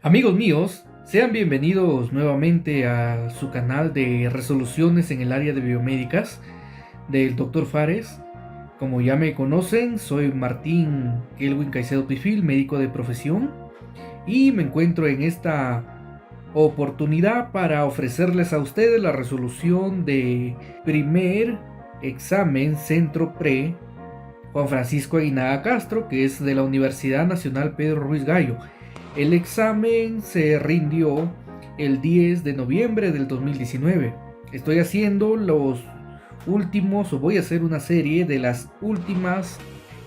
Amigos míos, sean bienvenidos nuevamente a su canal de resoluciones en el área de biomédicas del Dr. Fares. Como ya me conocen, soy Martín Kelwin Caicedo Pifil, médico de profesión, y me encuentro en esta oportunidad para ofrecerles a ustedes la resolución de primer examen Centro Pre Juan Francisco Aguinaga Castro, que es de la Universidad Nacional Pedro Ruiz Gallo. El examen se rindió el 10 de noviembre del 2019. Estoy haciendo los últimos, o voy a hacer una serie de las últimas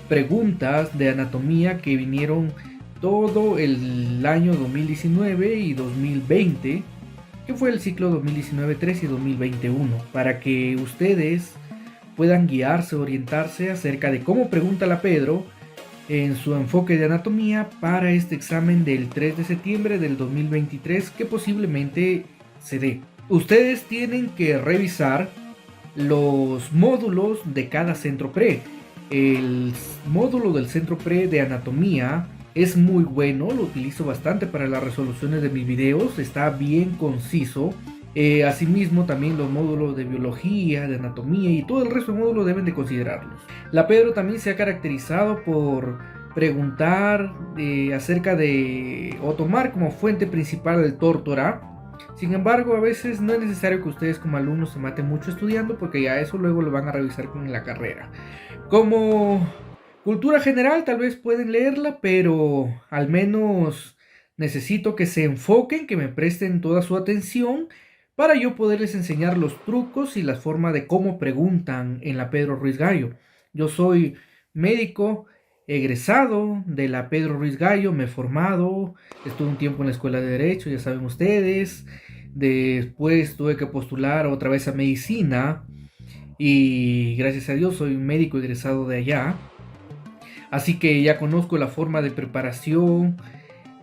preguntas de anatomía que vinieron todo el año 2019 y 2020, que fue el ciclo 2019-3 y 2021, para que ustedes puedan guiarse, orientarse acerca de cómo pregunta la Pedro en su enfoque de anatomía para este examen del 3 de septiembre del 2023 que posiblemente se dé. Ustedes tienen que revisar los módulos de cada centro pre. El módulo del centro pre de anatomía es muy bueno, lo utilizo bastante para las resoluciones de mis videos, está bien conciso. Asimismo, también los módulos de biología, de anatomía y todo el resto de módulos deben de considerarlos. La Pedro también se ha caracterizado por preguntar acerca de o tomar como fuente principal el tórtora. Sin embargo, a veces no es necesario que ustedes como alumnos se maten mucho estudiando, porque ya eso luego lo van a revisar con la carrera. Como cultura general tal vez pueden leerla, pero al menos necesito que se enfoquen, que me presten toda su atención para yo poderles enseñar los trucos y la forma de cómo preguntan en la Pedro Ruiz Gallo. Yo soy médico egresado de la Pedro Ruiz Gallo, me he formado, estuve un tiempo en la escuela de Derecho, ya saben ustedes. Después tuve que postular otra vez a medicina y gracias a Dios soy un médico egresado de allá. Así que ya conozco la forma de preparación,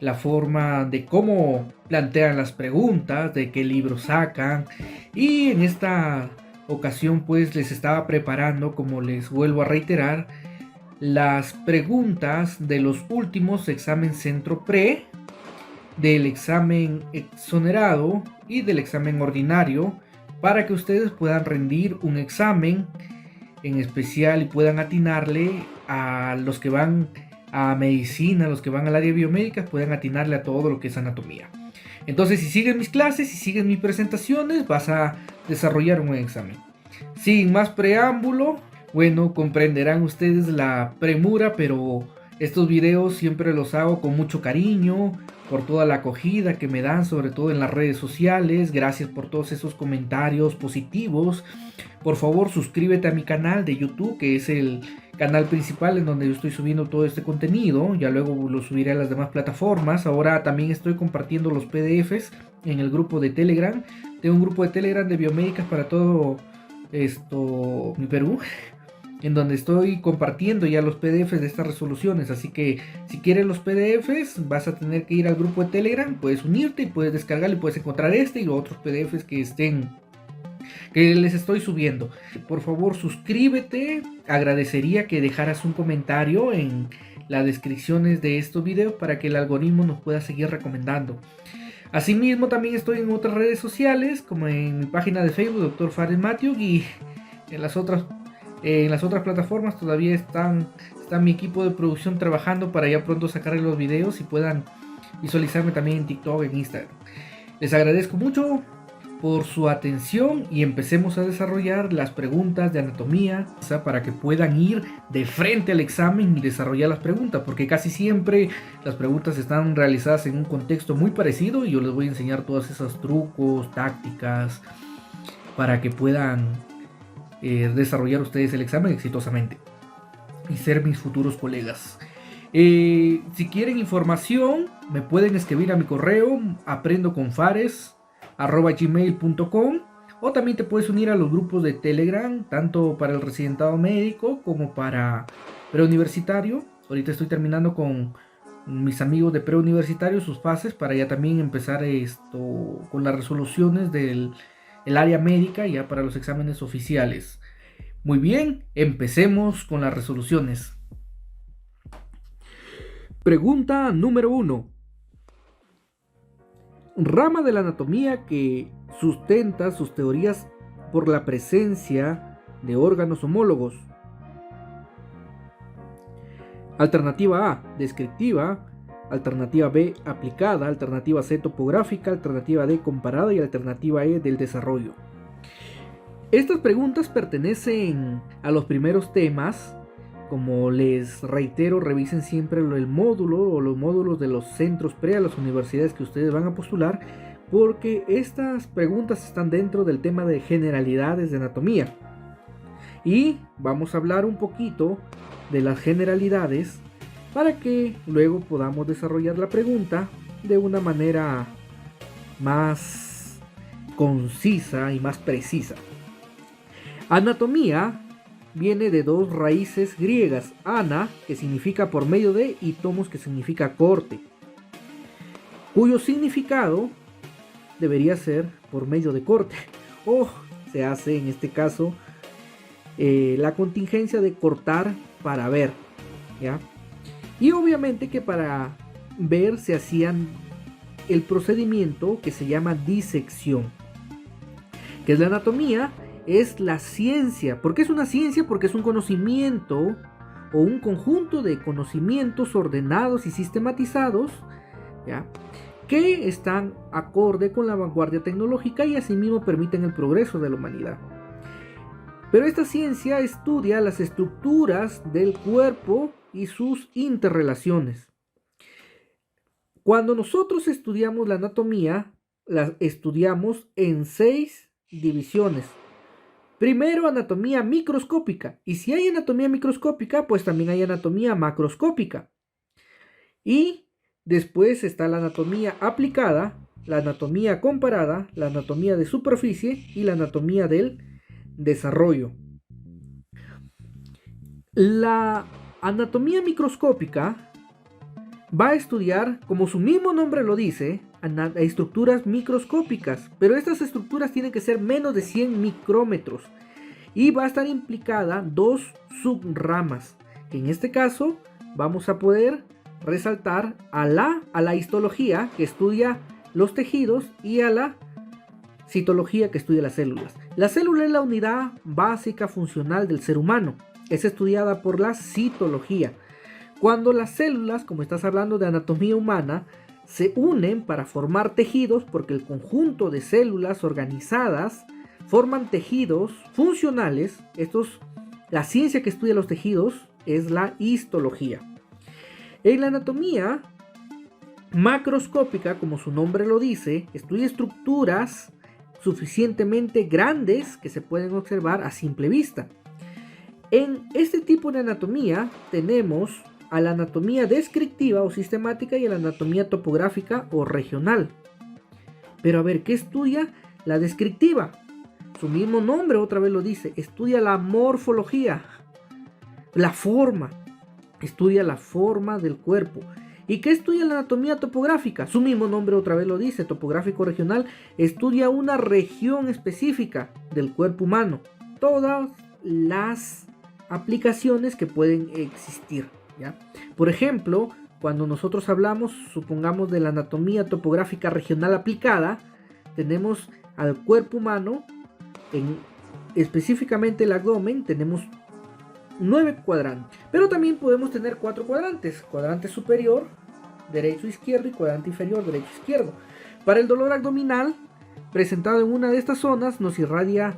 la forma de cómo plantean las preguntas, de qué libros sacan. Y en esta ocasión pues les estaba preparando, como les vuelvo a reiterar, las preguntas de los últimos examen Centro Pre, del examen exonerado y del examen ordinario, para que ustedes puedan rendir un examen en especial y puedan atinarle a los que van a medicina, los que van al área biomédica, puedan atinarle a todo lo que es anatomía. Entonces, si sigues mis clases, si sigues mis presentaciones, vas a desarrollar un buen examen. Sin más preámbulo, bueno, comprenderán ustedes la premura, pero estos videos siempre los hago con mucho cariño, por toda la acogida que me dan, sobre todo en las redes sociales. Gracias por todos esos comentarios positivos. Por favor, suscríbete a mi canal de YouTube, que es el canal principal en donde yo estoy subiendo todo este contenido. Ya luego lo subiré a las demás plataformas. Ahora también estoy compartiendo los PDFs en el grupo de Telegram. Tengo un grupo de Telegram de biomédicas para todo mi Perú, en donde estoy compartiendo ya los PDFs de estas resoluciones. Así que si quieres los PDFs, vas a tener que ir al grupo de Telegram, puedes unirte y puedes descargar y puedes encontrar este y los otros PDFs que les estoy subiendo. Por favor, suscríbete. Agradecería que dejaras un comentario en las descripciones de estos videos para que el algoritmo nos pueda seguir recomendando. Asimismo, también estoy en otras redes sociales, como en mi página de Facebook, Dr. Fares Matthew, y en las otras plataformas todavía está mi equipo de producción trabajando para ya pronto sacarle los videos y puedan visualizarme también en TikTok, en Instagram. Les agradezco mucho por su atención y empecemos a desarrollar las preguntas de anatomía para que puedan ir de frente al examen y desarrollar las preguntas, porque casi siempre las preguntas están realizadas en un contexto muy parecido y yo les voy a enseñar todos esos trucos, tácticas para que puedan desarrollar ustedes el examen exitosamente y ser mis futuros colegas. Si quieren información, me pueden escribir a mi correo aprendoconfares@gmail.com, o también te puedes unir a los grupos de Telegram, tanto para el residentado médico como para preuniversitario. Ahorita estoy terminando con mis amigos de preuniversitario sus fases para ya también empezar con las resoluciones del área médica ya para los exámenes oficiales. Muy bien, empecemos con las resoluciones. Pregunta número 1. rama de la anatomía que sustenta sus teorías por la presencia de órganos homólogos. Alternativa A, descriptiva. Alternativa B, aplicada. Alternativa C, topográfica. Alternativa D, comparada. Y alternativa E, del desarrollo. Estas preguntas pertenecen a los primeros temas. Como les reitero, revisen siempre el módulo o los módulos de los centros pre a las universidades que ustedes van a postular, porque estas preguntas están dentro del tema de generalidades de anatomía. Y vamos a hablar un poquito de las generalidades para que luego podamos desarrollar la pregunta de una manera más concisa y más precisa. Anatomía viene de dos raíces griegas, ana, que significa por medio de, y tomos, que significa corte, cuyo significado debería ser por medio de corte, o se hace en este caso la contingencia de cortar para ver, ¿ya? Y obviamente que para ver se hacían el procedimiento que se llama disección. ¿Qué es la anatomía? Es la ciencia. ¿Por qué es una ciencia? Porque es un conocimiento o un conjunto de conocimientos ordenados y sistematizados, ¿ya?, que están acorde con la vanguardia tecnológica y asimismo permiten el progreso de la humanidad. Pero esta ciencia estudia las estructuras del cuerpo y sus interrelaciones. Cuando nosotros estudiamos la anatomía, la estudiamos en 6 divisiones. Primero, anatomía microscópica. Y si hay anatomía microscópica, pues también hay anatomía macroscópica. Y después está la anatomía aplicada, la anatomía comparada, la anatomía de superficie y la anatomía del desarrollo. La anatomía microscópica va a estudiar, como su mismo nombre lo dice, estructuras microscópicas, pero estas estructuras tienen que ser menos de 100 micrómetros y va a estar implicada 2 subramas, que en este caso vamos a poder resaltar a la histología, que estudia los tejidos, y a la citología, que estudia las células. La célula es la unidad básica funcional del ser humano, es estudiada por la citología. Cuando las células, como estás hablando de anatomía humana, se unen para formar tejidos, porque el conjunto de células organizadas forman tejidos funcionales. La ciencia que estudia los tejidos es la histología. En la anatomía macroscópica, como su nombre lo dice, estudia estructuras suficientemente grandes que se pueden observar a simple vista. En este tipo de anatomía tenemos a la anatomía descriptiva o sistemática y a la anatomía topográfica o regional. Pero a ver, ¿qué estudia la descriptiva? Su mismo nombre otra vez lo dice, estudia la morfología, la forma, estudia la forma del cuerpo. ¿Y qué estudia la anatomía topográfica? Su mismo nombre otra vez lo dice, topográfico regional, estudia una región específica del cuerpo humano, todas las aplicaciones que pueden existir, ¿ya? Por ejemplo, cuando nosotros hablamos, supongamos, de la anatomía topográfica regional aplicada, tenemos al cuerpo humano, específicamente el abdomen, tenemos 9 cuadrantes, pero también podemos tener 4 cuadrantes, cuadrante superior, derecho, izquierdo, y cuadrante inferior, derecho, izquierdo. Para el dolor abdominal presentado en una de estas zonas nos irradia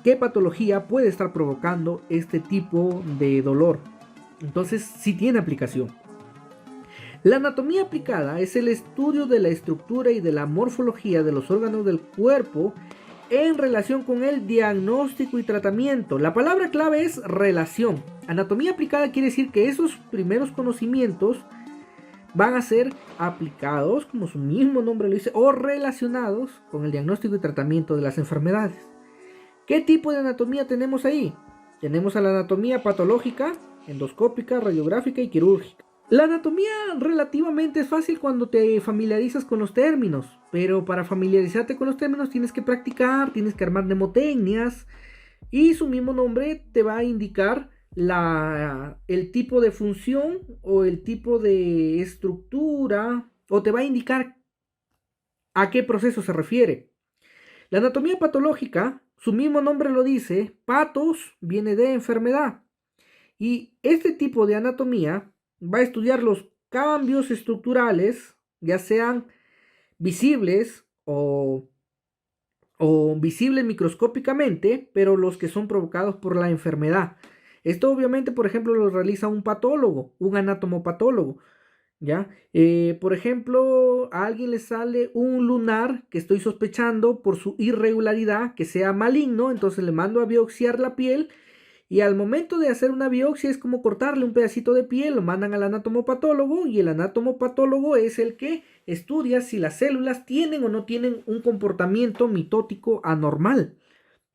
qué patología puede estar provocando este tipo de dolor. Entonces sí tiene aplicación. La anatomía aplicada es el estudio de la estructura y de la morfología de los órganos del cuerpo en relación con el diagnóstico y tratamiento. La palabra clave es relación. Anatomía aplicada quiere decir que esos primeros conocimientos van a ser aplicados, como su mismo nombre lo dice, o relacionados con el diagnóstico y tratamiento de las enfermedades. ¿Qué tipo de anatomía tenemos ahí? Tenemos a la anatomía patológica, endoscópica, radiográfica y quirúrgica. La anatomía relativamente es fácil cuando te familiarizas con los términos, pero para familiarizarte con los términos tienes que practicar, tienes que armar mnemotecnias, y su mismo nombre te va a indicar el tipo de función o el tipo de estructura, o te va a indicar ¿A qué proceso se refiere? La anatomía patológica, su mismo nombre lo dice, patos viene de enfermedad. Y este tipo de anatomía va a estudiar los cambios estructurales, ya sean visibles o visibles microscópicamente, pero los que son provocados por la enfermedad. Esto obviamente, por ejemplo, lo realiza un patólogo, un anatomopatólogo. ¿Ya? Por ejemplo, a alguien le sale un lunar que estoy sospechando por su irregularidad, que sea maligno, entonces le mando a biopsiar la piel y al momento de hacer una biopsia es como cortarle un pedacito de piel, lo mandan al anatomopatólogo y el anatomopatólogo es el que estudia si las células tienen o no tienen un comportamiento mitótico anormal.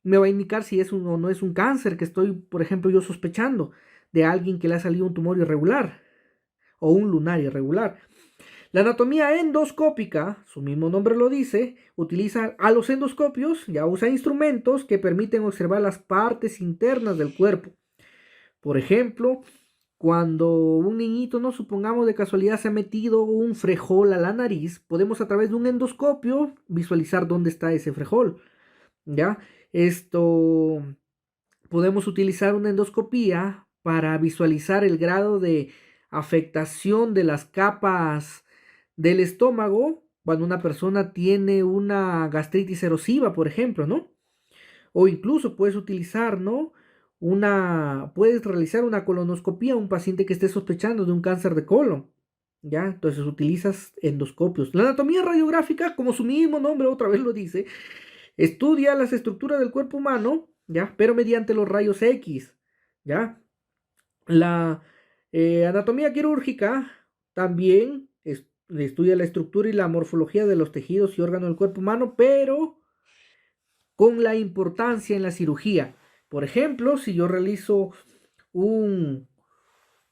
Me va a indicar si es o no es un cáncer que estoy, por ejemplo, yo sospechando de alguien que le ha salido un tumor irregular o un lunar irregular. La anatomía endoscópica, su mismo nombre lo dice, utiliza a los endoscopios, ya usa instrumentos que permiten observar las partes internas del cuerpo. Por ejemplo, cuando un niñito, no supongamos de casualidad, se ha metido un frejol a la nariz, podemos a través de un endoscopio visualizar dónde está ese frejol. ¿Ya? Esto podemos utilizar una endoscopía para visualizar el grado de afectación de las capas del estómago cuando una persona tiene una gastritis erosiva, por ejemplo, ¿no? O incluso puedes utilizar, ¿no? Puedes realizar una colonoscopía a un paciente que esté sospechando de un cáncer de colon, ¿ya? Entonces utilizas endoscopios. La anatomía radiográfica, como su mismo nombre otra vez lo dice, estudia las estructuras del cuerpo humano, ¿ya? Pero mediante los rayos X, ¿ya? La anatomía quirúrgica también estudia la estructura y la morfología de los tejidos y órganos del cuerpo humano, pero con la importancia en la cirugía. Por ejemplo, si yo realizo un,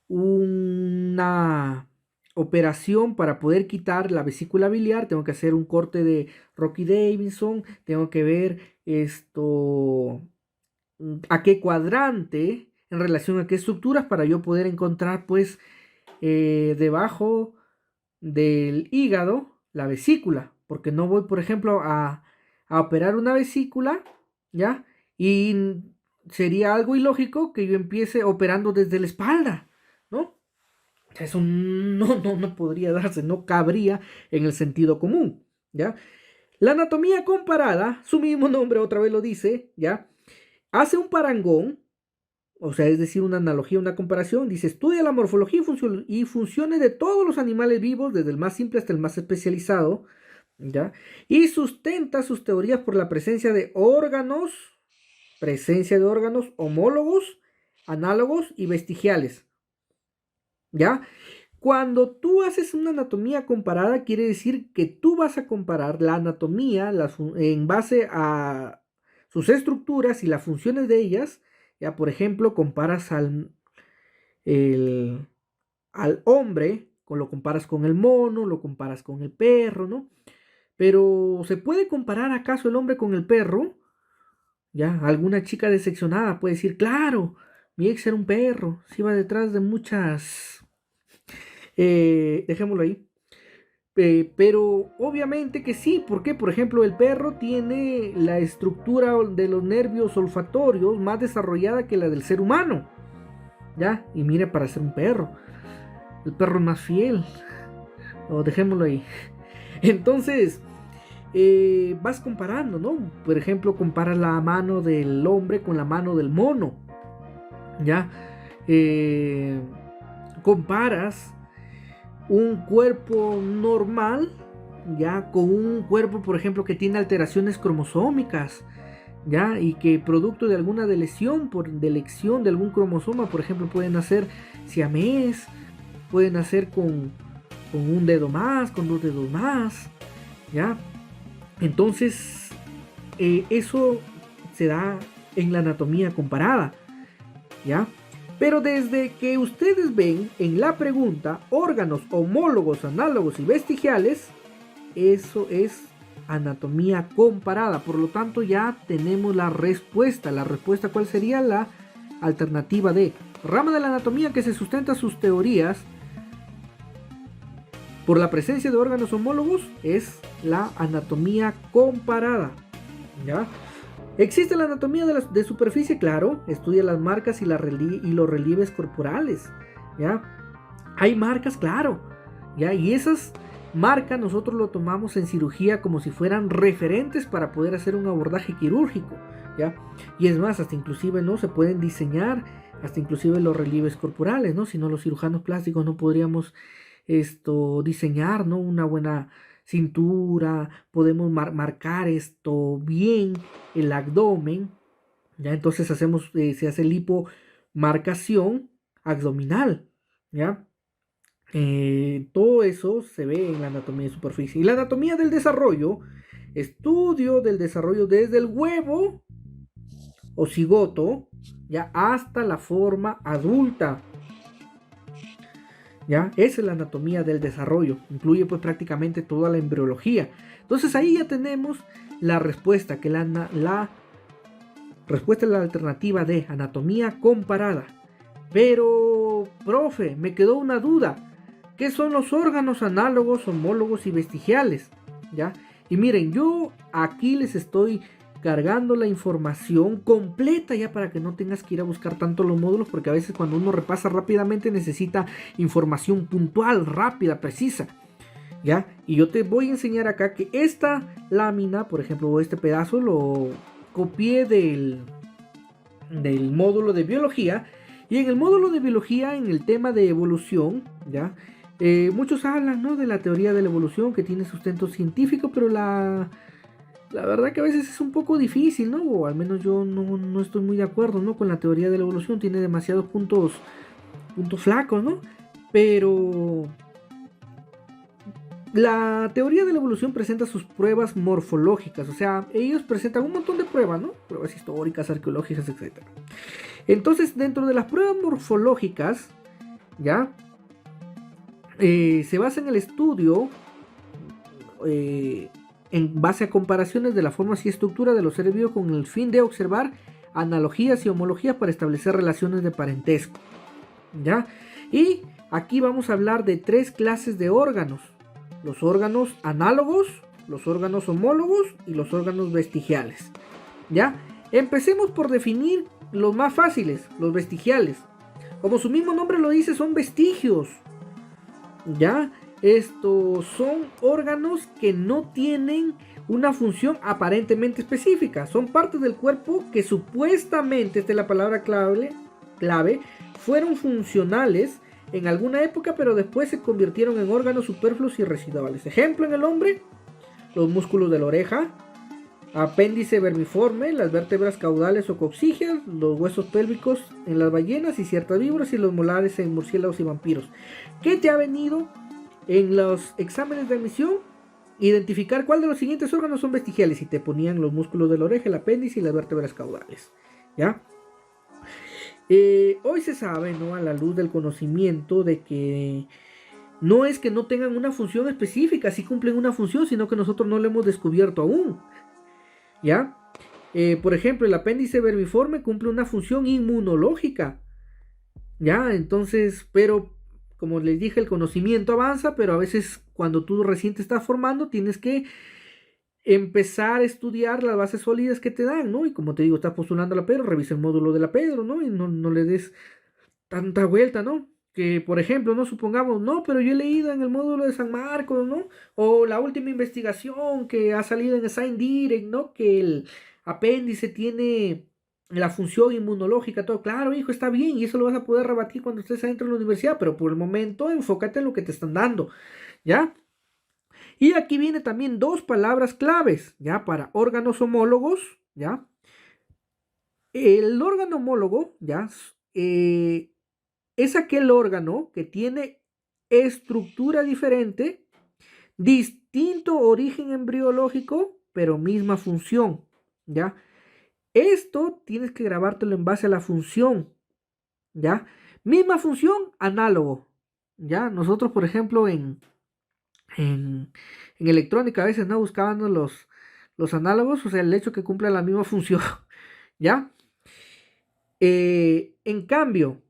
una operación para poder quitar la vesícula biliar, tengo que hacer un corte de Rocky Davidson, tengo que ver esto, a qué cuadrante, en relación a qué estructuras, para yo poder encontrar, pues, debajo del hígado, la vesícula, porque no voy, por ejemplo, a operar una vesícula, ¿ya? Y sería algo ilógico que yo empiece operando desde la espalda, ¿no? Eso no podría darse, no cabría en el sentido común, ¿ya? La anatomía comparada, su mismo nombre otra vez lo dice, ¿ya? Hace un parangón, o sea, es decir, una analogía, una comparación, dice, estudia la morfología y funciones de todos los animales vivos, desde el más simple hasta el más especializado, ¿ya? Y sustenta sus teorías por la presencia de órganos homólogos, análogos y vestigiales, ¿ya? Cuando tú haces una anatomía comparada, quiere decir que tú vas a comparar la anatomía en base a sus estructuras y las funciones de ellas. Ya, por ejemplo, comparas al hombre, lo comparas con el mono, lo comparas con el perro, ¿no? Pero ¿se puede comparar acaso el hombre con el perro? Ya, alguna chica decepcionada puede decir, claro, mi ex era un perro, se iba detrás de muchas... dejémoslo ahí. Pero obviamente que sí, porque por ejemplo el perro tiene la estructura de los nervios olfatorios más desarrollada que la del ser humano, ¿ya? Y mire, para ser un perro, el perro es más fiel, o dejémoslo ahí. Entonces, vas comparando, ¿no? Por ejemplo, comparas la mano del hombre con la mano del mono, ¿ya? Comparas un cuerpo normal, ya, con un cuerpo, por ejemplo, que tiene alteraciones cromosómicas, ya, y que producto de alguna de elección de algún cromosoma, por ejemplo, pueden nacer siamés, pueden nacer con un dedo más, con dos dedos más, ya. Entonces, eso se da en la anatomía comparada, ya. Pero desde que ustedes ven en la pregunta órganos homólogos, análogos y vestigiales, eso es anatomía comparada. Por lo tanto, ya tenemos la respuesta. La respuesta, ¿cuál sería? La alternativa D. Rama de la anatomía que se sustenta sus teorías por la presencia de órganos homólogos es la anatomía comparada, ¿ya? ¿Existe la anatomía de superficie? Claro, estudia las marcas y los relieves corporales, ¿ya? Hay marcas, claro, ¿ya? Y esas marcas nosotros lo tomamos en cirugía como si fueran referentes para poder hacer un abordaje quirúrgico, ¿ya? Y es más, hasta inclusive, ¿no? Se pueden diseñar hasta inclusive los relieves corporales, ¿no? Si no, los cirujanos plásticos no podríamos diseñar, ¿no? Una buena cintura, podemos marcar esto bien el abdomen, ¿ya? Entonces se hace lipomarcación abdominal, ¿ya? Todo eso se ve en la anatomía de superficie. Y la anatomía del desarrollo, estudio del desarrollo desde el huevo o cigoto, ya hasta la forma adulta. ¿Ya? Esa es la anatomía del desarrollo, incluye pues prácticamente toda la embriología. Entonces ahí ya tenemos la respuesta, que la respuesta es la alternativa de anatomía comparada. Pero, profe, me quedó una duda. ¿Qué son los órganos análogos, homólogos y vestigiales? ¿Ya? Y miren, yo aquí les estoy cargando la información completa ya para que no tengas que ir a buscar tanto los módulos, porque a veces cuando uno repasa rápidamente necesita información puntual, rápida, precisa, ¿ya? Y yo te voy a enseñar acá que esta lámina, por ejemplo, este pedazo lo copié del módulo de biología, y en el módulo de biología, en el tema de evolución, ¿ya? Muchos hablan, ¿no?, de la teoría de la evolución que tiene sustento científico, pero la verdad que a veces es un poco difícil, ¿no? O al menos yo no estoy muy de acuerdo, ¿no?, con la teoría de la evolución. Tiene demasiados puntos flacos, ¿no? Pero la teoría de la evolución presenta sus pruebas morfológicas. O sea, ellos presentan un montón de pruebas, ¿no? Pruebas históricas, arqueológicas, etc. Entonces, dentro de las pruebas morfológicas, ¿ya? Se basa en el estudio en base a comparaciones de la forma y estructura de los seres vivos con el fin de observar analogías y homologías para establecer relaciones de parentesco, ¿ya? Y aquí vamos a hablar de 3 clases de órganos: los órganos análogos, los órganos homólogos y los órganos vestigiales, ¿ya? Empecemos por definir los más fáciles, los vestigiales. Como su mismo nombre lo dice, son vestigios, ¿ya? Estos son órganos que no tienen una función aparentemente específica. Son partes del cuerpo que supuestamente, esta es la palabra clave, fueron funcionales en alguna época, pero después se convirtieron en órganos superfluos y residuales. Ejemplo en el hombre: los músculos de la oreja, apéndice vermiforme, las vértebras caudales o coxígeas, los huesos pélvicos en las ballenas y ciertas víboras, y los molares en murciélagos y vampiros. ¿Qué te ha venido en los exámenes de admisión? Identificar cuál de los siguientes órganos son vestigiales, y te ponían los músculos de la oreja, el apéndice y las vértebras caudales, ¿ya? Hoy se sabe, ¿no?, a la luz del conocimiento, de que no es que no tengan una función específica, sí cumplen una función, sino que nosotros no la hemos descubierto aún, ¿ya? Por ejemplo, el apéndice vermiforme cumple una función inmunológica, ¿ya? Entonces, pero como les dije, el conocimiento avanza, pero a veces cuando tú recién te estás formando tienes que empezar a estudiar las bases sólidas que te dan, ¿no? Y como te digo, estás postulando a la Pedro, revisa el módulo de la Pedro, ¿no? Y no le des tanta vuelta, ¿no? Que, por ejemplo, no supongamos, no, pero yo he leído en el módulo de San Marcos, ¿no? O la última investigación que ha salido en Science Direct, ¿no?, que el apéndice tiene la función inmunológica, todo. Claro, hijo, está bien, y eso lo vas a poder rebatir cuando estés adentro de la universidad, pero por el momento enfócate en lo que te están dando, ¿ya? Y aquí viene también 2 palabras claves, ¿ya?, para órganos homólogos, ¿ya? El órgano homólogo, ¿ya?, es aquel órgano que tiene estructura diferente, distinto origen embriológico, pero misma función, ¿ya? Esto tienes que grabártelo en base a la función, ¿ya? Misma función, análogo, ¿ya? Nosotros, por ejemplo, en electrónica a veces no buscábamos los análogos, o sea, el hecho que cumpla la misma función, ¿ya? En cambio,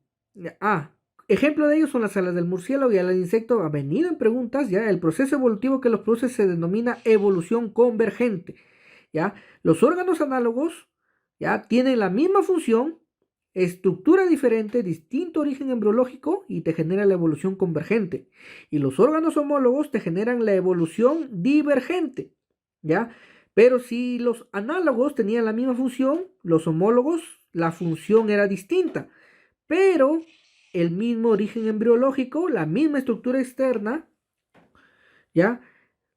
Ejemplo de ello son las alas del murciélago y alas del insecto. Ha venido en preguntas, ¿ya? El proceso evolutivo que los produce se denomina evolución convergente, ¿ya? Los órganos análogos, ¿ya? Tienen la misma función, estructura diferente, distinto origen embriológico y te genera la evolución convergente. Y los órganos homólogos te generan la evolución divergente, ¿ya? Pero si los análogos tenían la misma función, los homólogos, la función era distinta. Pero el mismo origen embriológico, la misma estructura externa, ¿ya?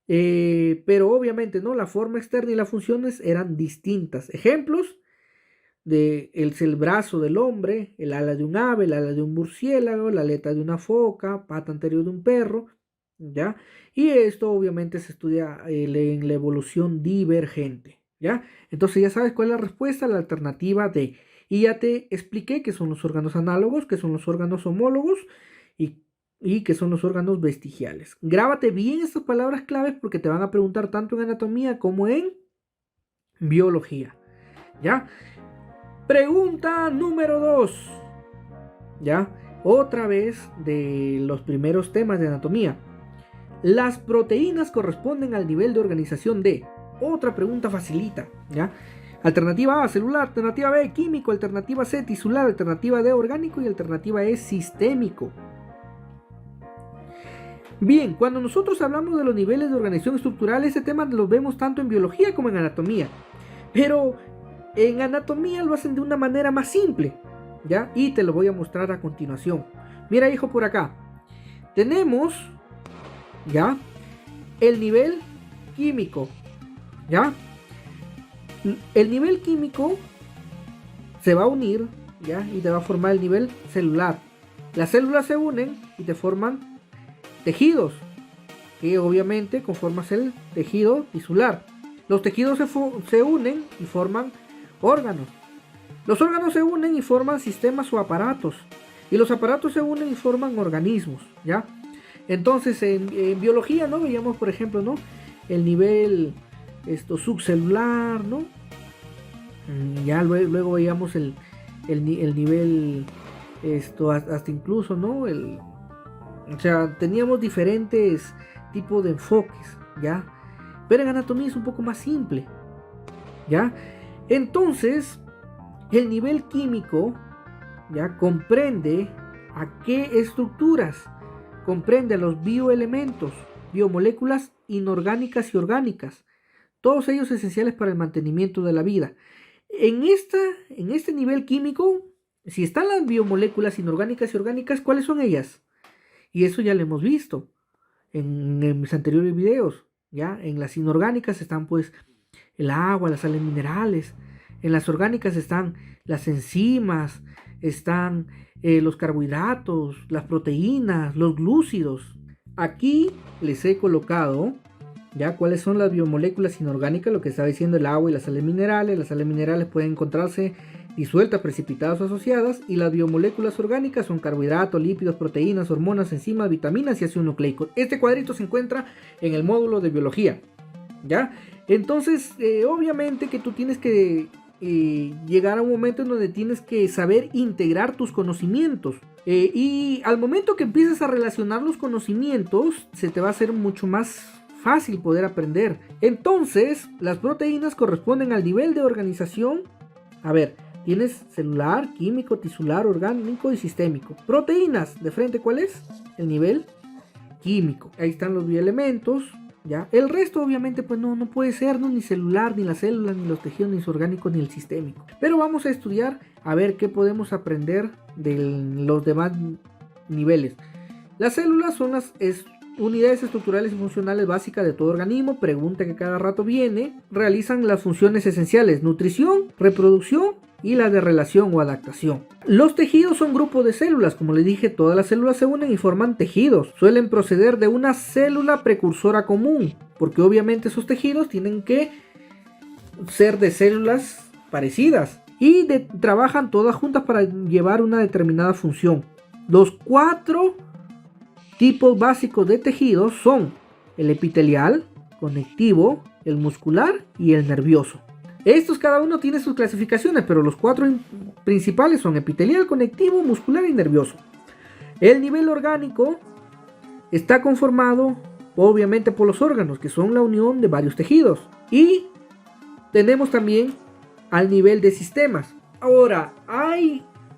Pero obviamente, ¿no? La forma externa y las funciones eran distintas. Ejemplos de el brazo del hombre, el ala de un ave, el ala de un murciélago, la aleta de una foca, pata anterior de un perro, ¿ya? Y esto obviamente se estudia en la evolución divergente, ¿ya? Entonces ya sabes cuál es la respuesta, la alternativa D. Y ya te expliqué qué son los órganos análogos, qué son los órganos homólogos y qué son los órganos vestigiales. Grábate bien estas palabras claves porque te van a preguntar tanto en anatomía como en biología, ¿ya? Pregunta número 2, ¿ya? Otra vez de los primeros temas de anatomía. Las proteínas corresponden al nivel de organización de. Otra pregunta facilita, ¿ya? Alternativa A, celular. Alternativa B, químico. Alternativa C, tisular. Alternativa D, orgánico. Y alternativa E, sistémico. Bien, cuando nosotros hablamos de los niveles de organización estructural, ese tema lo vemos tanto en biología como en anatomía. Pero en anatomía lo hacen de una manera más simple, ¿ya? Y te lo voy a mostrar a continuación. Mira, hijo, por acá. Tenemos, ¿ya? El nivel químico, ¿ya? El nivel químico se va a unir, ¿ya? Y te va a formar el nivel celular. Las células se unen y te forman tejidos, que obviamente conformas el tejido tisular. Los tejidos se unen y forman órganos. Los órganos se unen y forman sistemas o aparatos. Y los aparatos se unen y forman organismos, ¿ya? Entonces, en biología, ¿no? Veíamos, por ejemplo, ¿no? El nivel subcelular, ¿no? Ya luego veíamos el nivel, hasta incluso, ¿no? O sea, teníamos diferentes tipos de enfoques, ¿ya? Pero en anatomía es un poco más simple, ¿ya? Entonces, el nivel químico, ¿ya? Comprende a qué estructuras, comprende a los bioelementos, biomoléculas inorgánicas y orgánicas, todos ellos esenciales para el mantenimiento de la vida. En este nivel químico, si están las biomoléculas inorgánicas y orgánicas, ¿cuáles son ellas? Y eso ya lo hemos visto en mis anteriores videos, ¿ya? En las inorgánicas están pues el agua, las sales minerales. En las orgánicas están las enzimas, están los carbohidratos, las proteínas, los glúcidos. Aquí les he colocado, ¿ya? Cuáles son las biomoléculas inorgánicas, lo que está diciendo el agua y las sales minerales. Las sales minerales pueden encontrarse disueltas, precipitadas o asociadas, y las biomoléculas orgánicas son carbohidratos, lípidos, proteínas, hormonas, enzimas, vitaminas y ácidos nucleicos. Este cuadrito se encuentra en el módulo de biología, ¿ya? Entonces, obviamente que tú tienes que llegar a un momento en donde tienes que saber integrar tus conocimientos. Y al momento que empieces a relacionar los conocimientos, se te va a hacer mucho más fácil poder aprender. Entonces, las proteínas corresponden al nivel de organización. A ver, tienes celular, químico, tisular, orgánico y sistémico. Proteínas, de frente, ¿cuál es? El nivel químico. Ahí están los bioelementos, ¿ya? El resto obviamente pues no puede ser, ¿no? Ni celular, ni las células, ni los tejidos, ni los orgánicos, ni el sistémico. Pero vamos a estudiar a ver qué podemos aprender de los demás niveles. Las células son las unidades estructurales y funcionales básicas de todo organismo. Pregunta que cada rato viene. Realizan las funciones esenciales: nutrición, reproducción y la de relación o adaptación. Los tejidos son grupos de células. Como les dije, todas las células se unen y forman tejidos. Suelen proceder de una célula precursora común, porque obviamente esos tejidos tienen que ser de células parecidas y trabajan todas juntas para llevar una determinada función. Los 4 tipos básicos de tejidos son el epitelial, conectivo, el muscular y el nervioso. Estos cada uno tiene sus clasificaciones, pero los 4 principales son epitelial, conectivo, muscular y nervioso. El nivel orgánico está conformado obviamente por los órganos, que son la unión de varios tejidos. Y tenemos también al nivel de sistemas. Ahora,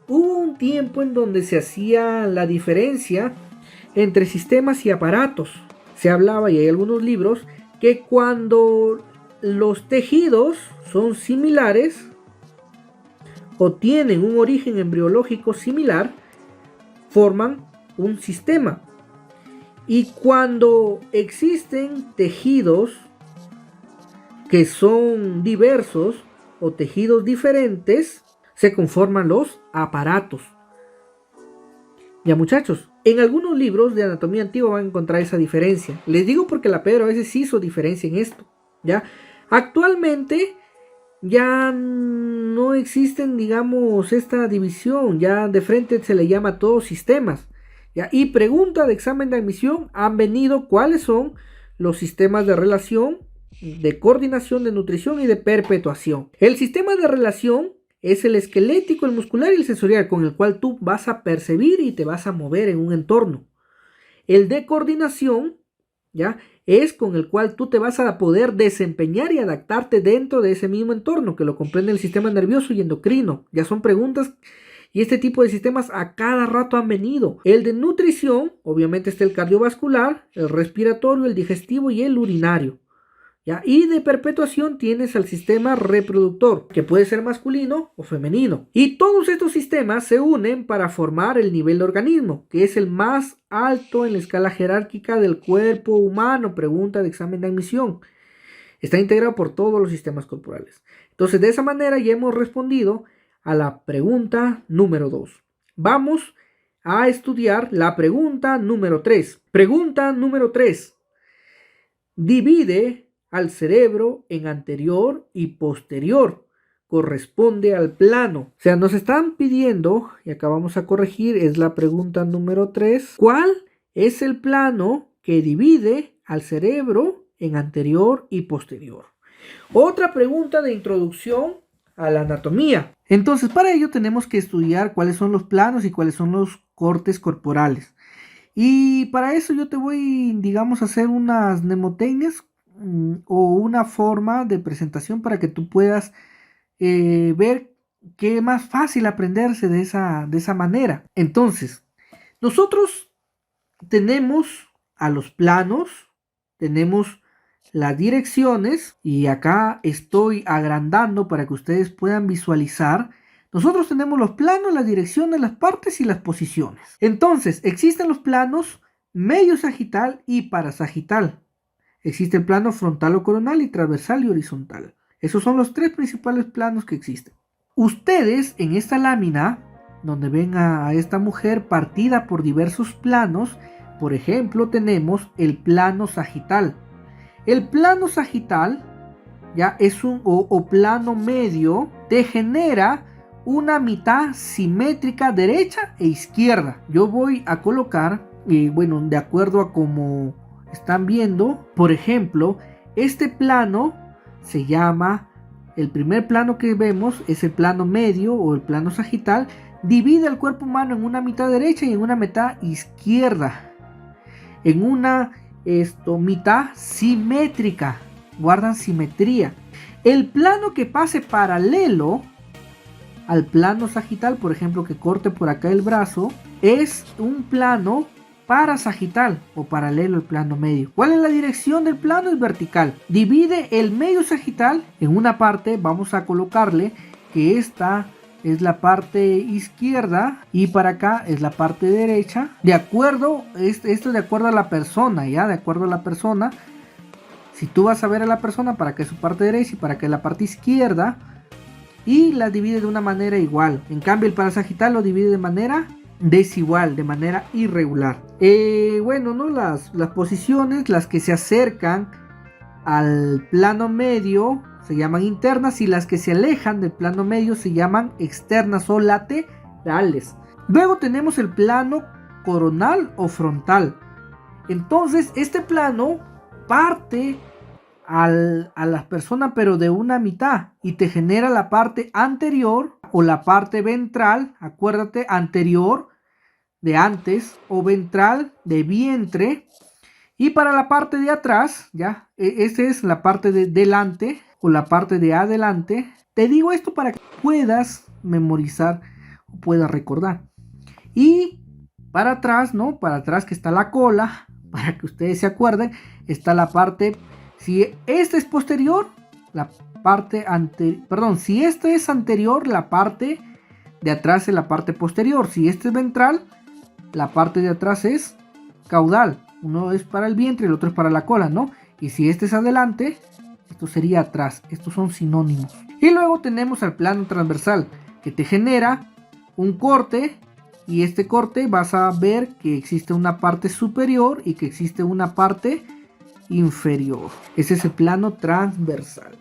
hubo un tiempo en donde se hacía la diferencia entre sistemas y aparatos. Se hablaba, y hay algunos libros, que cuando los tejidos son similares o tienen un origen embriológico similar, forman un sistema. Y cuando existen tejidos que son diversos o tejidos diferentes, se conforman los aparatos. Ya, muchachos, en algunos libros de anatomía antigua van a encontrar esa diferencia. Les digo porque la Pedro a veces hizo diferencia en esto. ¿Ya? Actualmente ya no existen, digamos, esta división. Ya de frente se le llama a todos sistemas. ¿Ya? Y pregunta de examen de admisión han venido cuáles son los sistemas de relación, de coordinación, de nutrición y de perpetuación. El sistema de relación es el esquelético, el muscular y el sensorial, con el cual tú vas a percibir y te vas a mover en un entorno. El de coordinación, ¿ya?, es con el cual tú te vas a poder desempeñar y adaptarte dentro de ese mismo entorno, que lo comprende el sistema nervioso y endocrino. Ya son preguntas y este tipo de sistemas a cada rato han venido. El de nutrición, obviamente está el cardiovascular, el respiratorio, el digestivo y el urinario. ¿Ya? Y de perpetuación tienes al sistema reproductor, que puede ser masculino o femenino. Y todos estos sistemas se unen para formar el nivel de organismo, que es el más alto en la escala jerárquica del cuerpo humano. Pregunta de examen de admisión. Está integrado por todos los sistemas corporales. Entonces, de esa manera ya hemos respondido a la pregunta número 2. Vamos a estudiar la pregunta número 3. Pregunta número 3. Divide al cerebro en anterior y posterior. Corresponde al plano. O sea, nos están pidiendo, y acá vamos a corregir, es la pregunta número 3. ¿Cuál es el plano que divide al cerebro en anterior y posterior? Otra pregunta de introducción a la anatomía. Entonces, para ello tenemos que estudiar cuáles son los planos y cuáles son los cortes corporales. Y para eso yo te voy, digamos, a hacer unas mnemotecnias o una forma de presentación para que tú puedas ver que es más fácil aprenderse de esa manera. Entonces, nosotros tenemos a los planos, tenemos las direcciones, y acá estoy agrandando para que ustedes puedan visualizar. Nosotros tenemos los planos, las direcciones, las partes y las posiciones. Entonces, existen los planos medio sagital y parasagital. Existe el plano frontal o coronal y transversal y horizontal. Esos son los tres principales planos que existen. Ustedes en esta lámina, donde ven a esta mujer partida por diversos planos, por ejemplo, tenemos el plano sagital. El plano sagital, ya es o plano medio, te genera una mitad simétrica derecha e izquierda. Yo voy a colocar, bueno, de acuerdo a cómo están viendo, por ejemplo, este plano se llama, el primer plano que vemos es el plano medio o el plano sagital. Divide el cuerpo humano en una mitad derecha y en una mitad izquierda, en una mitad simétrica. Guardan simetría. El plano que pase paralelo al plano sagital, por ejemplo, que corte por acá el brazo, es un plano parasagital o paralelo al plano medio. ¿Cuál es la dirección del plano? Es vertical. Divide el medio sagital en una parte, vamos a colocarle que esta es la parte izquierda y para acá es la parte derecha. De acuerdo, esto de acuerdo a la persona, ¿ya? De acuerdo a la persona. Si tú vas a ver a la persona para que es su parte derecha y para que es la parte izquierda, y la divide de una manera igual. En cambio, el parasagital lo divide de manera desigual, de manera irregular. Bueno, ¿no? Las posiciones, las que se acercan al plano medio, se llaman internas, y las que se alejan del plano medio se llaman externas o laterales. Luego tenemos el plano coronal o frontal. Entonces, este plano parte a la persona pero de una mitad y te genera la parte anterior o la parte ventral, acuérdate, anterior de antes o ventral de vientre. Y para la parte de atrás, ya, esta es la parte de delante o la parte de adelante. Te digo esto para que puedas memorizar o puedas recordar. Y para atrás, ¿no? Para atrás que está la cola, para que ustedes se acuerden, está la parte, si este es posterior, la parte anterior, perdón, si este es anterior, la parte de atrás es la parte posterior. Si este es ventral, la parte de atrás es caudal. Uno es para el vientre y el otro es para la cola, ¿no? Y si este es adelante, esto sería atrás. Estos son sinónimos. Y luego tenemos al plano transversal, que te genera un corte. Y este corte vas a ver que existe una parte superior y que existe una parte inferior. Ese es el plano transversal.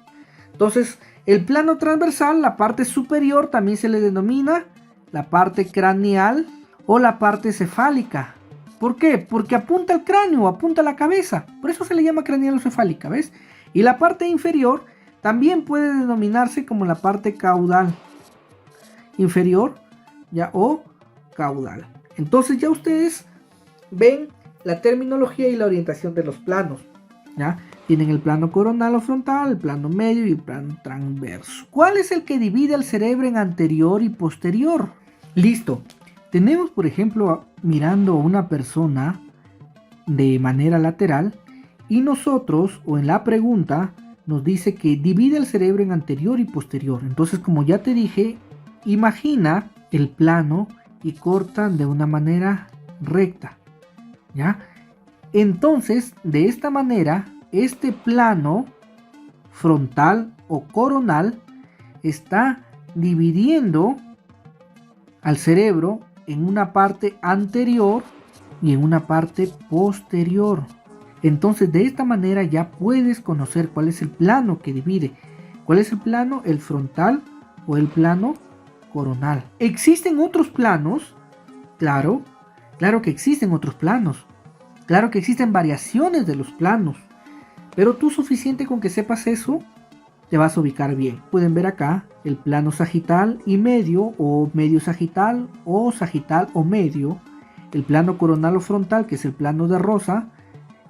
Entonces, el plano transversal, la parte superior también se le denomina la parte craneal o la parte cefálica. ¿Por qué? Porque apunta al cráneo, apunta a la cabeza. Por eso se le llama cranealocefálica, ¿ves? Y la parte inferior también puede denominarse como la parte caudal inferior, ya, o caudal. Entonces ya ustedes ven la terminología y la orientación de los planos, ¿ya? Tienen el plano coronal o frontal, el plano medio y el plano transverso. ¿Cuál es el que divide el cerebro en anterior y posterior? Listo. Tenemos, por ejemplo, mirando a una persona de manera lateral y nosotros, o en la pregunta, nos dice que divide el cerebro en anterior y posterior. Entonces, como ya te dije, imagina el plano y cortan de una manera recta, ¿ya? Entonces, de esta manera, este plano frontal o coronal está dividiendo al cerebro en una parte anterior y en una parte posterior. Entonces, de esta manera ya puedes conocer cuál es el plano que divide. ¿Cuál es el plano? ¿El frontal o el plano coronal? ¿Existen otros planos? Claro, claro que existen otros planos. Claro que existen variaciones de los planos. Pero tú suficiente con que sepas eso, te vas a ubicar bien. Pueden ver acá el plano sagital y medio o medio sagital o medio, el plano coronal o frontal que es el plano de rosa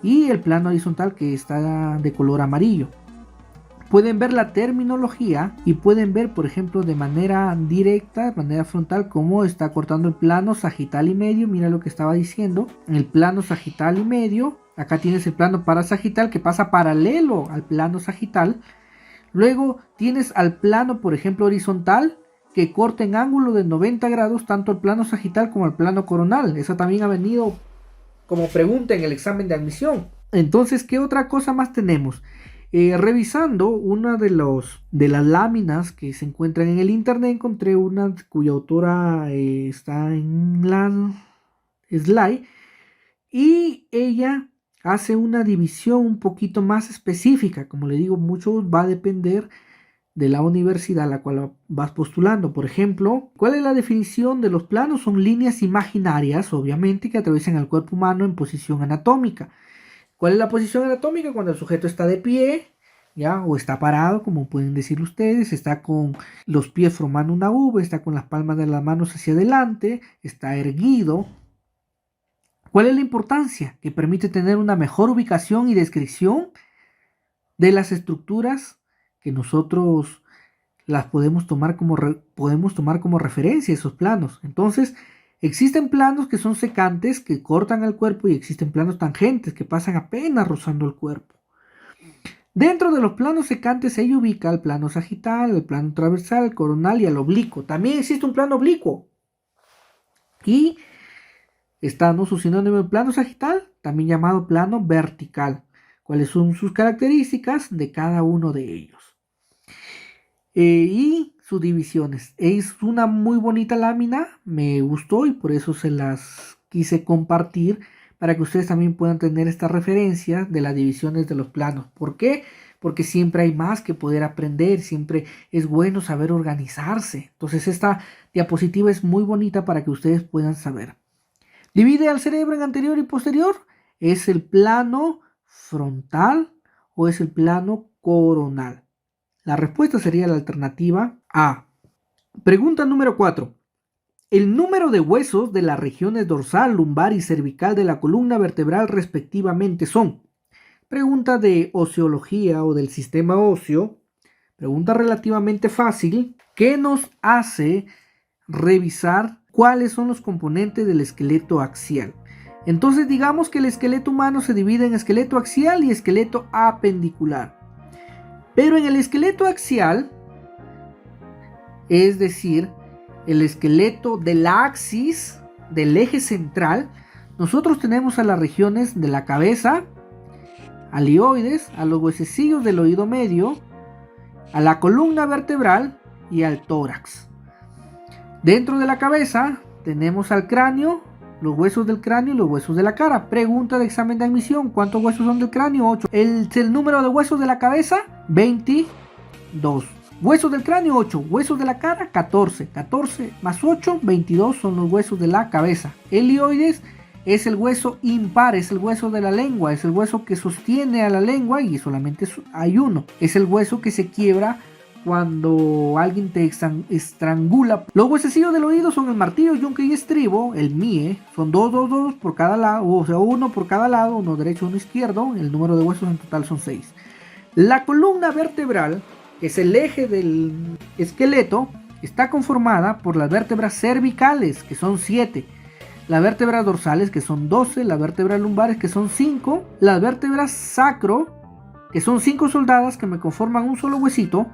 y el plano horizontal que está de color amarillo. Pueden ver la terminología y pueden ver, por ejemplo, de manera directa, de manera frontal, cómo está cortando el plano sagital y medio. Mira lo que estaba diciendo. El plano sagital y medio. Acá tienes el plano parasagital que pasa paralelo al plano sagital. Luego tienes al plano, por ejemplo, horizontal, que corta en ángulo de 90 grados tanto el plano sagital como el plano coronal. Eso también ha venido como pregunta en el examen de admisión. Entonces, ¿qué otra cosa más tenemos? Revisando una de las láminas que se encuentran en el internet, encontré una cuya autora está en la slide y ella hace una división un poquito más específica. Como le digo, mucho va a depender de la universidad a la cual vas postulando. Por ejemplo, ¿cuál es la definición de los planos? Son líneas imaginarias, obviamente, que atraviesan el cuerpo humano en posición anatómica. ¿Cuál es la posición anatómica? Cuando el sujeto está de pie, ¿ya? O está parado, como pueden decir ustedes, está con los pies formando una V, está con las palmas de las manos hacia adelante, está erguido. ¿Cuál es la importancia? Que permite tener una mejor ubicación y descripción de las estructuras que nosotros las podemos tomar como referencia esos planos. Entonces, existen planos que son secantes, que cortan el cuerpo, y existen planos tangentes que pasan apenas rozando el cuerpo. Dentro de los planos secantes se ubica el plano sagital, el plano transversal, el coronal y el oblicuo. También existe un plano oblicuo. Y está, ¿no?, su sinónimo de plano sagital, también llamado plano vertical. ¿Cuáles son sus características de cada uno de ellos? Y sus divisiones. Es una muy bonita lámina, me gustó y por eso se las quise compartir para que ustedes también puedan tener esta referencia de las divisiones de los planos. ¿Por qué? Porque siempre hay más que poder aprender, siempre es bueno saber organizarse. Entonces esta diapositiva es muy bonita para que ustedes puedan saber. ¿Divide al cerebro en anterior y posterior? ¿Es el plano frontal o es el plano coronal? La respuesta sería la alternativa A. Pregunta número 4. el número de huesos de las regiones dorsal, lumbar y cervical de la columna vertebral respectivamente son. Pregunta de oseología o del sistema óseo. Pregunta relativamente fácil que nos hace revisar cuáles son los componentes del esqueleto axial. Entonces digamos que el esqueleto humano se divide en esqueleto axial y esqueleto apendicular. Pero en el esqueleto axial, es decir, el esqueleto de la axis, del eje central, nosotros tenemos a las regiones de la cabeza, al hioides, a los huesecillos del oído medio, a la columna vertebral y al tórax. Dentro de la cabeza tenemos al cráneo, los huesos del cráneo y los huesos de la cara. Pregunta de examen de admisión: ¿cuántos huesos son del cráneo? 8. El número de huesos de la cabeza, 22. Huesos del cráneo, 8. Huesos de la cara, 14. 14 más 8, 22 son los huesos de la cabeza. El hioides es el hueso impar, es el hueso de la lengua, es el hueso que sostiene a la lengua y solamente hay uno. Es el hueso que se quiebra cuando alguien te estrangula. Los huesecillos del oído son el martillo, yunque y estribo, el mie. Son dos por cada lado, o sea, uno por cada lado, uno derecho, uno izquierdo. El número de huesos en total son 6. La columna vertebral, que es el eje del esqueleto, está conformada por las vértebras cervicales, que son 7. Las vértebras dorsales, que son 12, las vértebras lumbares, que son 5, las vértebras sacro, que son 5 soldadas que me conforman un solo huesito,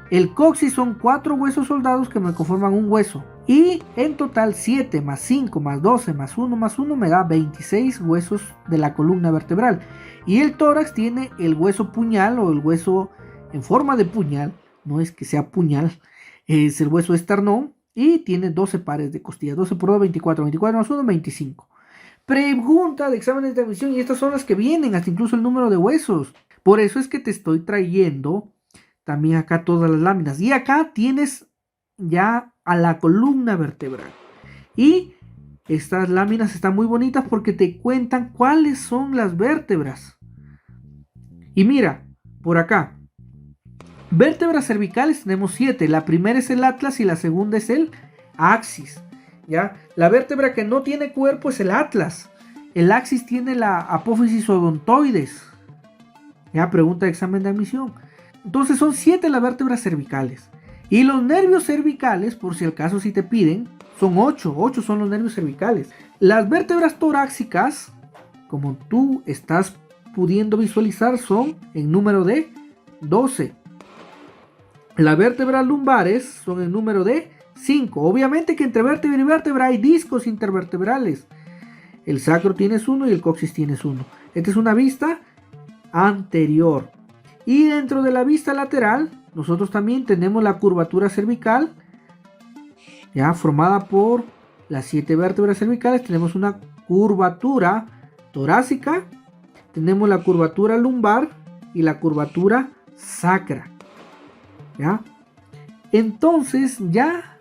el coxis son 4 huesos soldados que me conforman un hueso, y en total 7 más 5 más 12 más 1 más 1 me da 26 huesos de la columna vertebral. Y el tórax tiene el hueso puñal o el hueso en forma de puñal, no es que sea puñal, es el hueso esternón. Y tiene 12 pares de costillas. 12 por 2, 24. 24 más 1, 25. Pregunta de exámenes de admisión. Y estas son las que vienen, hasta incluso el número de huesos. Por eso es que te estoy trayendo también acá todas las láminas. Y acá tienes ya a la columna vertebral. Y estas láminas están muy bonitas porque te cuentan cuáles son las vértebras. Y mira, por acá. Vértebras cervicales tenemos 7. La primera es el atlas y la segunda es el axis. ¿Ya? La vértebra que no tiene cuerpo es el atlas. El axis tiene la apófisis odontoides. ¿Ya? Pregunta de examen de admisión. Entonces son 7 las vértebras cervicales. Y los nervios cervicales, por si al caso si te piden, son 8. 8 son los nervios cervicales. Las vértebras torácicas, como tú estás pudiendo visualizar, son en número de 12. Las vértebras lumbares son el número de 5. Obviamente que entre vértebra y vértebra hay discos intervertebrales. El sacro tienes 1 y el coxis tienes 1. Esta es una vista anterior. Y dentro de la vista lateral, nosotros también tenemos la curvatura cervical, ya formada por las 7 vértebras cervicales. Tenemos una curvatura torácica, tenemos la curvatura lumbar y la curvatura sacra. ¿Ya? Entonces ya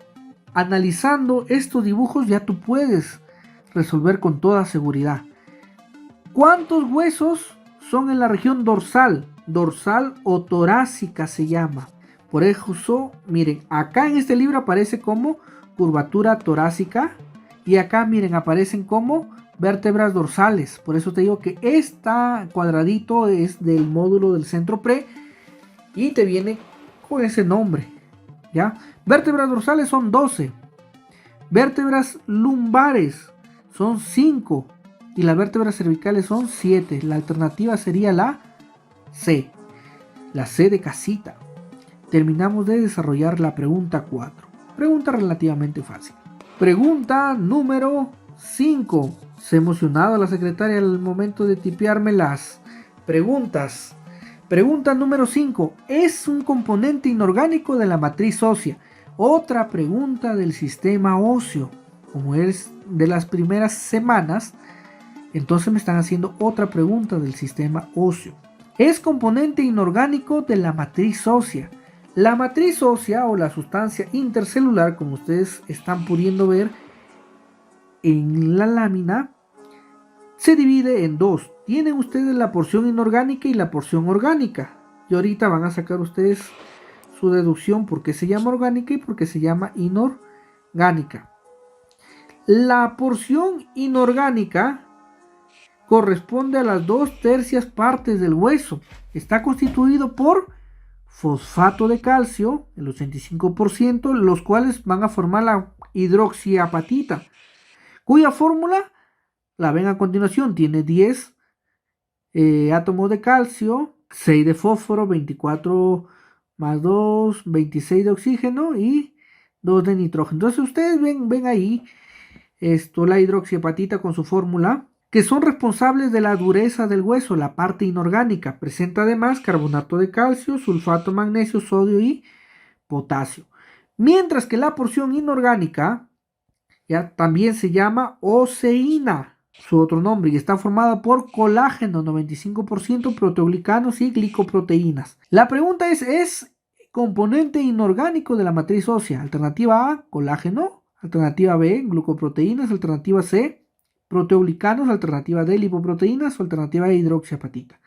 analizando estos dibujos ya tú puedes resolver con toda seguridad. ¿Cuántos huesos son en la región dorsal? Dorsal o torácica se llama. Por eso, miren, acá en este libro aparece como curvatura torácica y acá, miren, aparecen como vértebras dorsales. Por eso te digo que este cuadradito es del módulo del centro pre y te viene con ese nombre, ¿ya? Vértebras dorsales son 12. Vértebras lumbares son 5. Y las vértebras cervicales son 7. La alternativa sería la C. La C de casita. Terminamos de desarrollar la pregunta 4. Pregunta relativamente fácil. Pregunta número 5. Se ha emocionado la secretaria al momento de tipearme las preguntas. Pregunta número 5. ¿Es un componente inorgánico de la matriz ósea? Otra pregunta del sistema óseo. Como es de las primeras semanas, entonces me están haciendo otra pregunta del sistema óseo. ¿Es componente inorgánico de la matriz ósea? La matriz ósea o la sustancia intercelular, como ustedes están pudiendo ver en la lámina, se divide en dos. Tienen ustedes la porción inorgánica y la porción orgánica. Y ahorita van a sacar ustedes su deducción por qué se llama orgánica y por qué se llama inorgánica. La porción inorgánica corresponde a las 2/3 partes del hueso. Está constituido por fosfato de calcio, el 85%, los cuales van a formar la hidroxiapatita, cuya fórmula la ven a continuación. Tiene 10 átomos de calcio, 6 de fósforo, 24 más 2, 26 de oxígeno y 2 de nitrógeno. Entonces ustedes ven ahí la hidroxiapatita con su fórmula, que son responsables de la dureza del hueso, la parte inorgánica. Presenta además carbonato de calcio, sulfato de magnesio, sodio y potasio. Mientras que la porción inorgánica ya también se llama oseína, su otro nombre, y está formada por colágeno, 95%, proteoglicanos y glicoproteínas. La pregunta ¿es componente inorgánico de la matriz ósea? Alternativa A, colágeno. Alternativa B, glucoproteínas. Alternativa C, proteoglicanos. Alternativa D, lipoproteínas. O alternativa E, hidroxiapatita.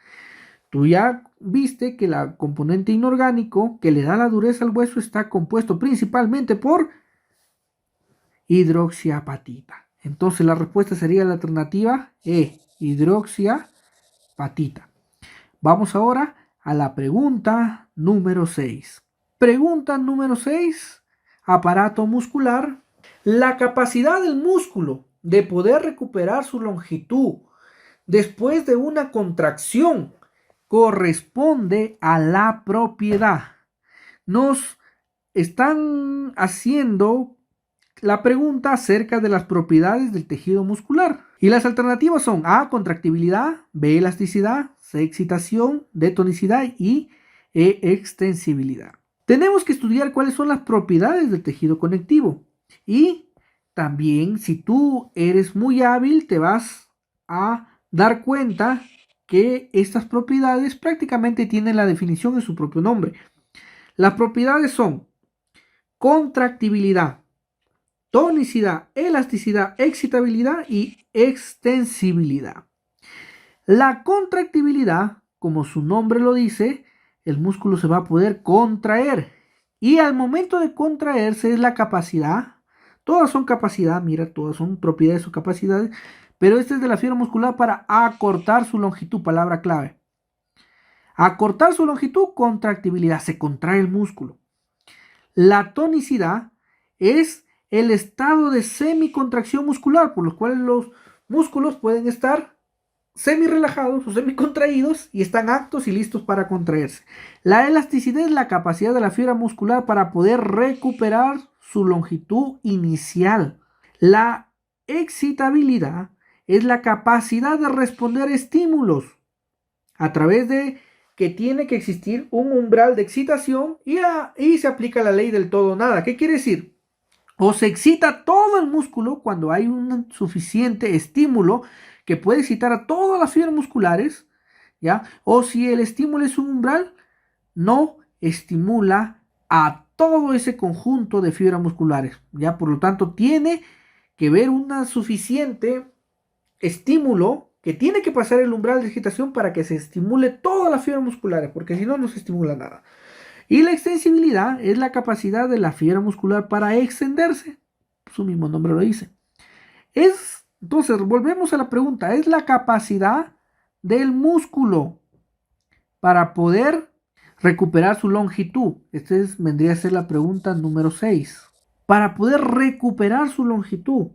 Tú ya viste que el componente inorgánico que le da la dureza al hueso está compuesto principalmente por hidroxiapatita. Entonces la respuesta sería la alternativa E, hidroxiapatita. Vamos ahora a la pregunta número 6. Pregunta número 6. Aparato muscular. La capacidad del músculo de poder recuperar su longitud después de una contracción corresponde a la propiedad. Nos están haciendo la pregunta acerca de las propiedades del tejido muscular. Y las alternativas son A, contractibilidad, B, elasticidad, C, excitación, D, tonicidad y E, extensibilidad. Tenemos que estudiar cuáles son las propiedades del tejido conectivo. Y también, si tú eres muy hábil, te vas a dar cuenta que estas propiedades prácticamente tienen la definición en su propio nombre. Las propiedades son contractibilidad, tonicidad, elasticidad, excitabilidad y extensibilidad. La contractibilidad, como su nombre lo dice, el músculo se va a poder contraer. Y al momento de contraerse es la capacidad. Todas son capacidad, mira, todas son propiedades o capacidades. Pero este es de la fibra muscular para acortar su longitud, palabra clave. Acortar su longitud, contractibilidad, se contrae el músculo. La tonicidad es el estado de semicontracción muscular, por los cuales los músculos pueden estar semi-relajados o semi-contraídos y están aptos y listos para contraerse. La elasticidad es la capacidad de la fibra muscular para poder recuperar su longitud inicial. La excitabilidad es la capacidad de responder estímulos a través de que tiene que existir un umbral de excitación y se aplica la ley del todo o nada. ¿Qué quiere decir? O se excita todo el músculo cuando hay un suficiente estímulo que puede excitar a todas las fibras musculares, ¿ya? O si el estímulo es un umbral, no estimula a todo ese conjunto de fibras musculares, ¿ya? Por lo tanto, tiene que ver un suficiente estímulo que tiene que pasar el umbral de excitación para que se estimule todas las fibras musculares, porque si no, no se estimula nada. Y la extensibilidad es la capacidad de la fibra muscular para extenderse. Su mismo nombre lo dice. Entonces, volvemos a la pregunta. Es la capacidad del músculo para poder recuperar su longitud. Vendría a ser la pregunta número 6. Para poder recuperar su longitud.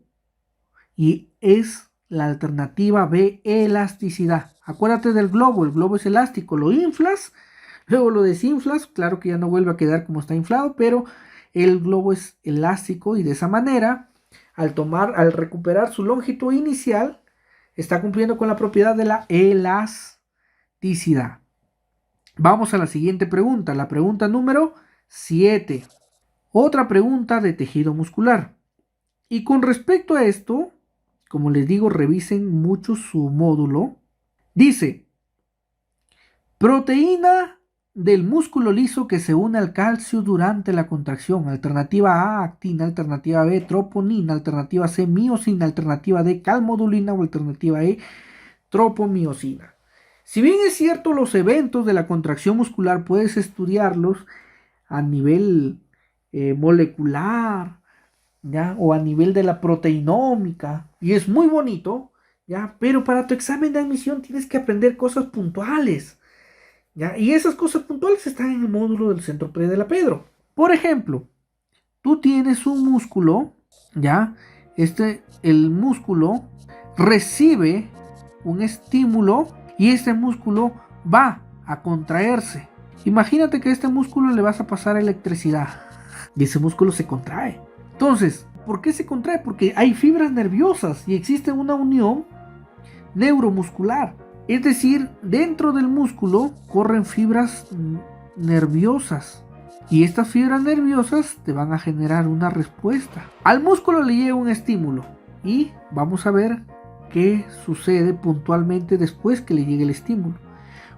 Y es la alternativa B, elasticidad. Acuérdate del globo. El globo es elástico. Lo inflas. Luego lo desinflas, claro que ya no vuelve a quedar como está inflado, pero el globo es elástico y de esa manera, al recuperar su longitud inicial, está cumpliendo con la propiedad de la elasticidad. Vamos a la siguiente pregunta, la pregunta número 7. Otra pregunta de tejido muscular. Y con respecto a esto, como les digo, revisen mucho su módulo. Dice, proteína del músculo liso que se une al calcio durante la contracción. Alternativa A, actina. Alternativa B, troponina. Alternativa C, miosina. Alternativa D, calmodulina. O alternativa E, tropomiosina. Si bien es cierto, los eventos de la contracción muscular puedes estudiarlos a nivel molecular, ¿ya? O a nivel de la proteinómica, y es muy bonito, ¿ya? Pero para tu examen de admisión tienes que aprender cosas puntuales, ¿ya? Y esas cosas puntuales están en el módulo del Centro Pre de la Pedro. Por ejemplo, tú tienes un músculo, ¿ya? El músculo recibe un estímulo y este músculo va a contraerse. Imagínate que a este músculo le vas a pasar electricidad y ese músculo se contrae. Entonces, ¿por qué se contrae? Porque hay fibras nerviosas y existe una unión neuromuscular. Es decir, dentro del músculo corren fibras nerviosas. Y estas fibras nerviosas te van a generar una respuesta. Al músculo le llega un estímulo y vamos a ver qué sucede puntualmente después que le llegue el estímulo.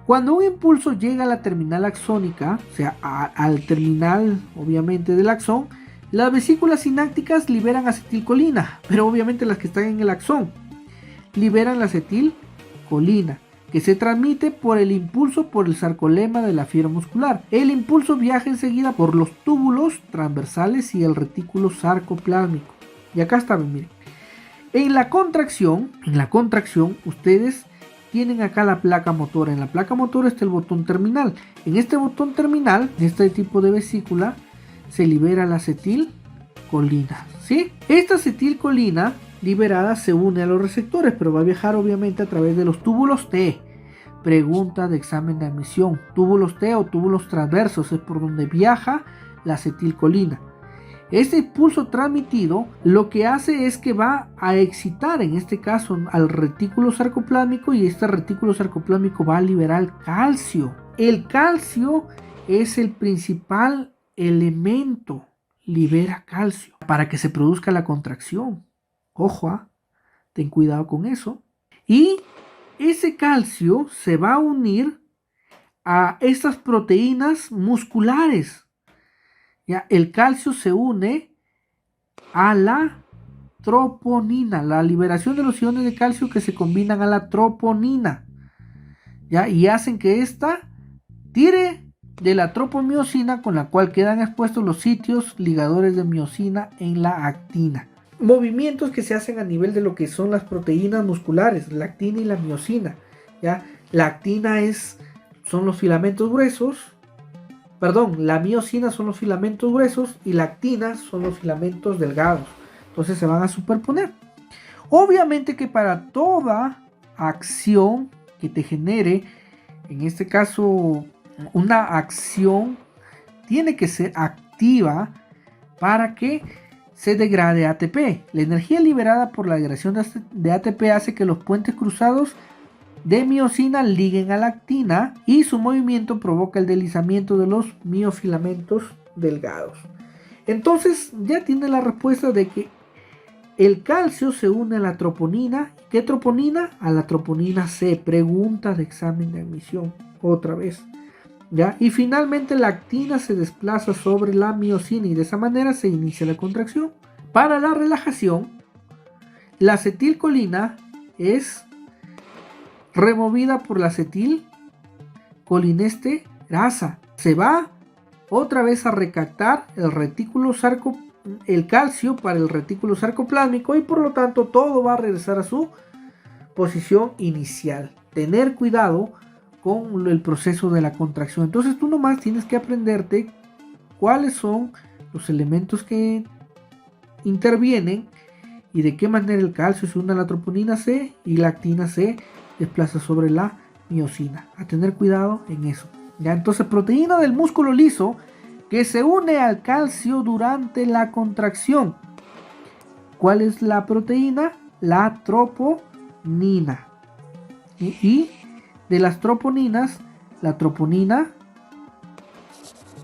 Cuando un impulso llega a la terminal axónica, o sea, al terminal obviamente del axón, las vesículas sinápticas liberan acetilcolina, pero obviamente las que están en el axón liberan la acetilcolina, que se transmite por el impulso por el sarcolema de la fibra muscular. El impulso viaja enseguida por los túbulos transversales y el retículo sarcoplásmico. Y acá está, miren. En la contracción, ustedes tienen acá la placa motora. En la placa motora está el botón terminal. En este botón terminal, en este tipo de vesícula, se libera la acetilcolina, ¿sí? Esta acetilcolina liberada se une a los receptores, pero va a viajar obviamente a través de los túbulos T. Pregunta de examen de admisión: túbulos T o túbulos transversos es por donde viaja la acetilcolina. Este impulso transmitido lo que hace es que va a excitar, en este caso, al retículo sarcoplásmico, y este retículo sarcoplásmico va a liberar calcio. El calcio es el principal elemento, libera calcio para que se produzca la contracción. Ojo, ten cuidado con eso. Y ese calcio se va a unir a estas proteínas musculares. ¿Ya? El calcio se une a la troponina, la liberación de los iones de calcio que se combinan a la troponina, ¿ya? Y hacen que ésta tire de la tropomiosina, con la cual quedan expuestos los sitios ligadores de miosina en la actina. Movimientos que se hacen a nivel de lo que son las proteínas musculares, la actina y la miosina, ¿ya? La actina son los filamentos gruesos, la miosina son los filamentos gruesos y la actina son los filamentos delgados. Entonces se van a superponer. Obviamente que para toda acción que te genere, en este caso una acción, tiene que ser activa para que se degrade ATP. La energía liberada por la degradación de ATP hace que los puentes cruzados de miosina liguen a la actina y su movimiento provoca el deslizamiento de los miofilamentos delgados. Entonces ya tiene la respuesta de que el calcio se une a la troponina. ¿Qué troponina? A la troponina C. Pregunta de examen de admisión otra vez. ¿Ya? Y finalmente la actina se desplaza sobre la miosina y de esa manera se inicia la contracción. Para la relajación, la acetilcolina es removida por la acetilcolinesterasa. Se va otra vez a recaptar el calcio para el retículo sarcoplásmico y por lo tanto todo va a regresar a su posición inicial. Tener cuidado con el proceso de la contracción. Entonces tú nomás tienes que aprenderte cuáles son los elementos que intervienen y de qué manera el calcio se une a la troponina C y la actina se desplaza sobre la miosina. A tener cuidado en eso. ¿Ya? Entonces, proteína del músculo liso que se une al calcio durante la contracción. ¿Cuál es la proteína? La troponina. Y de las troponinas, la troponina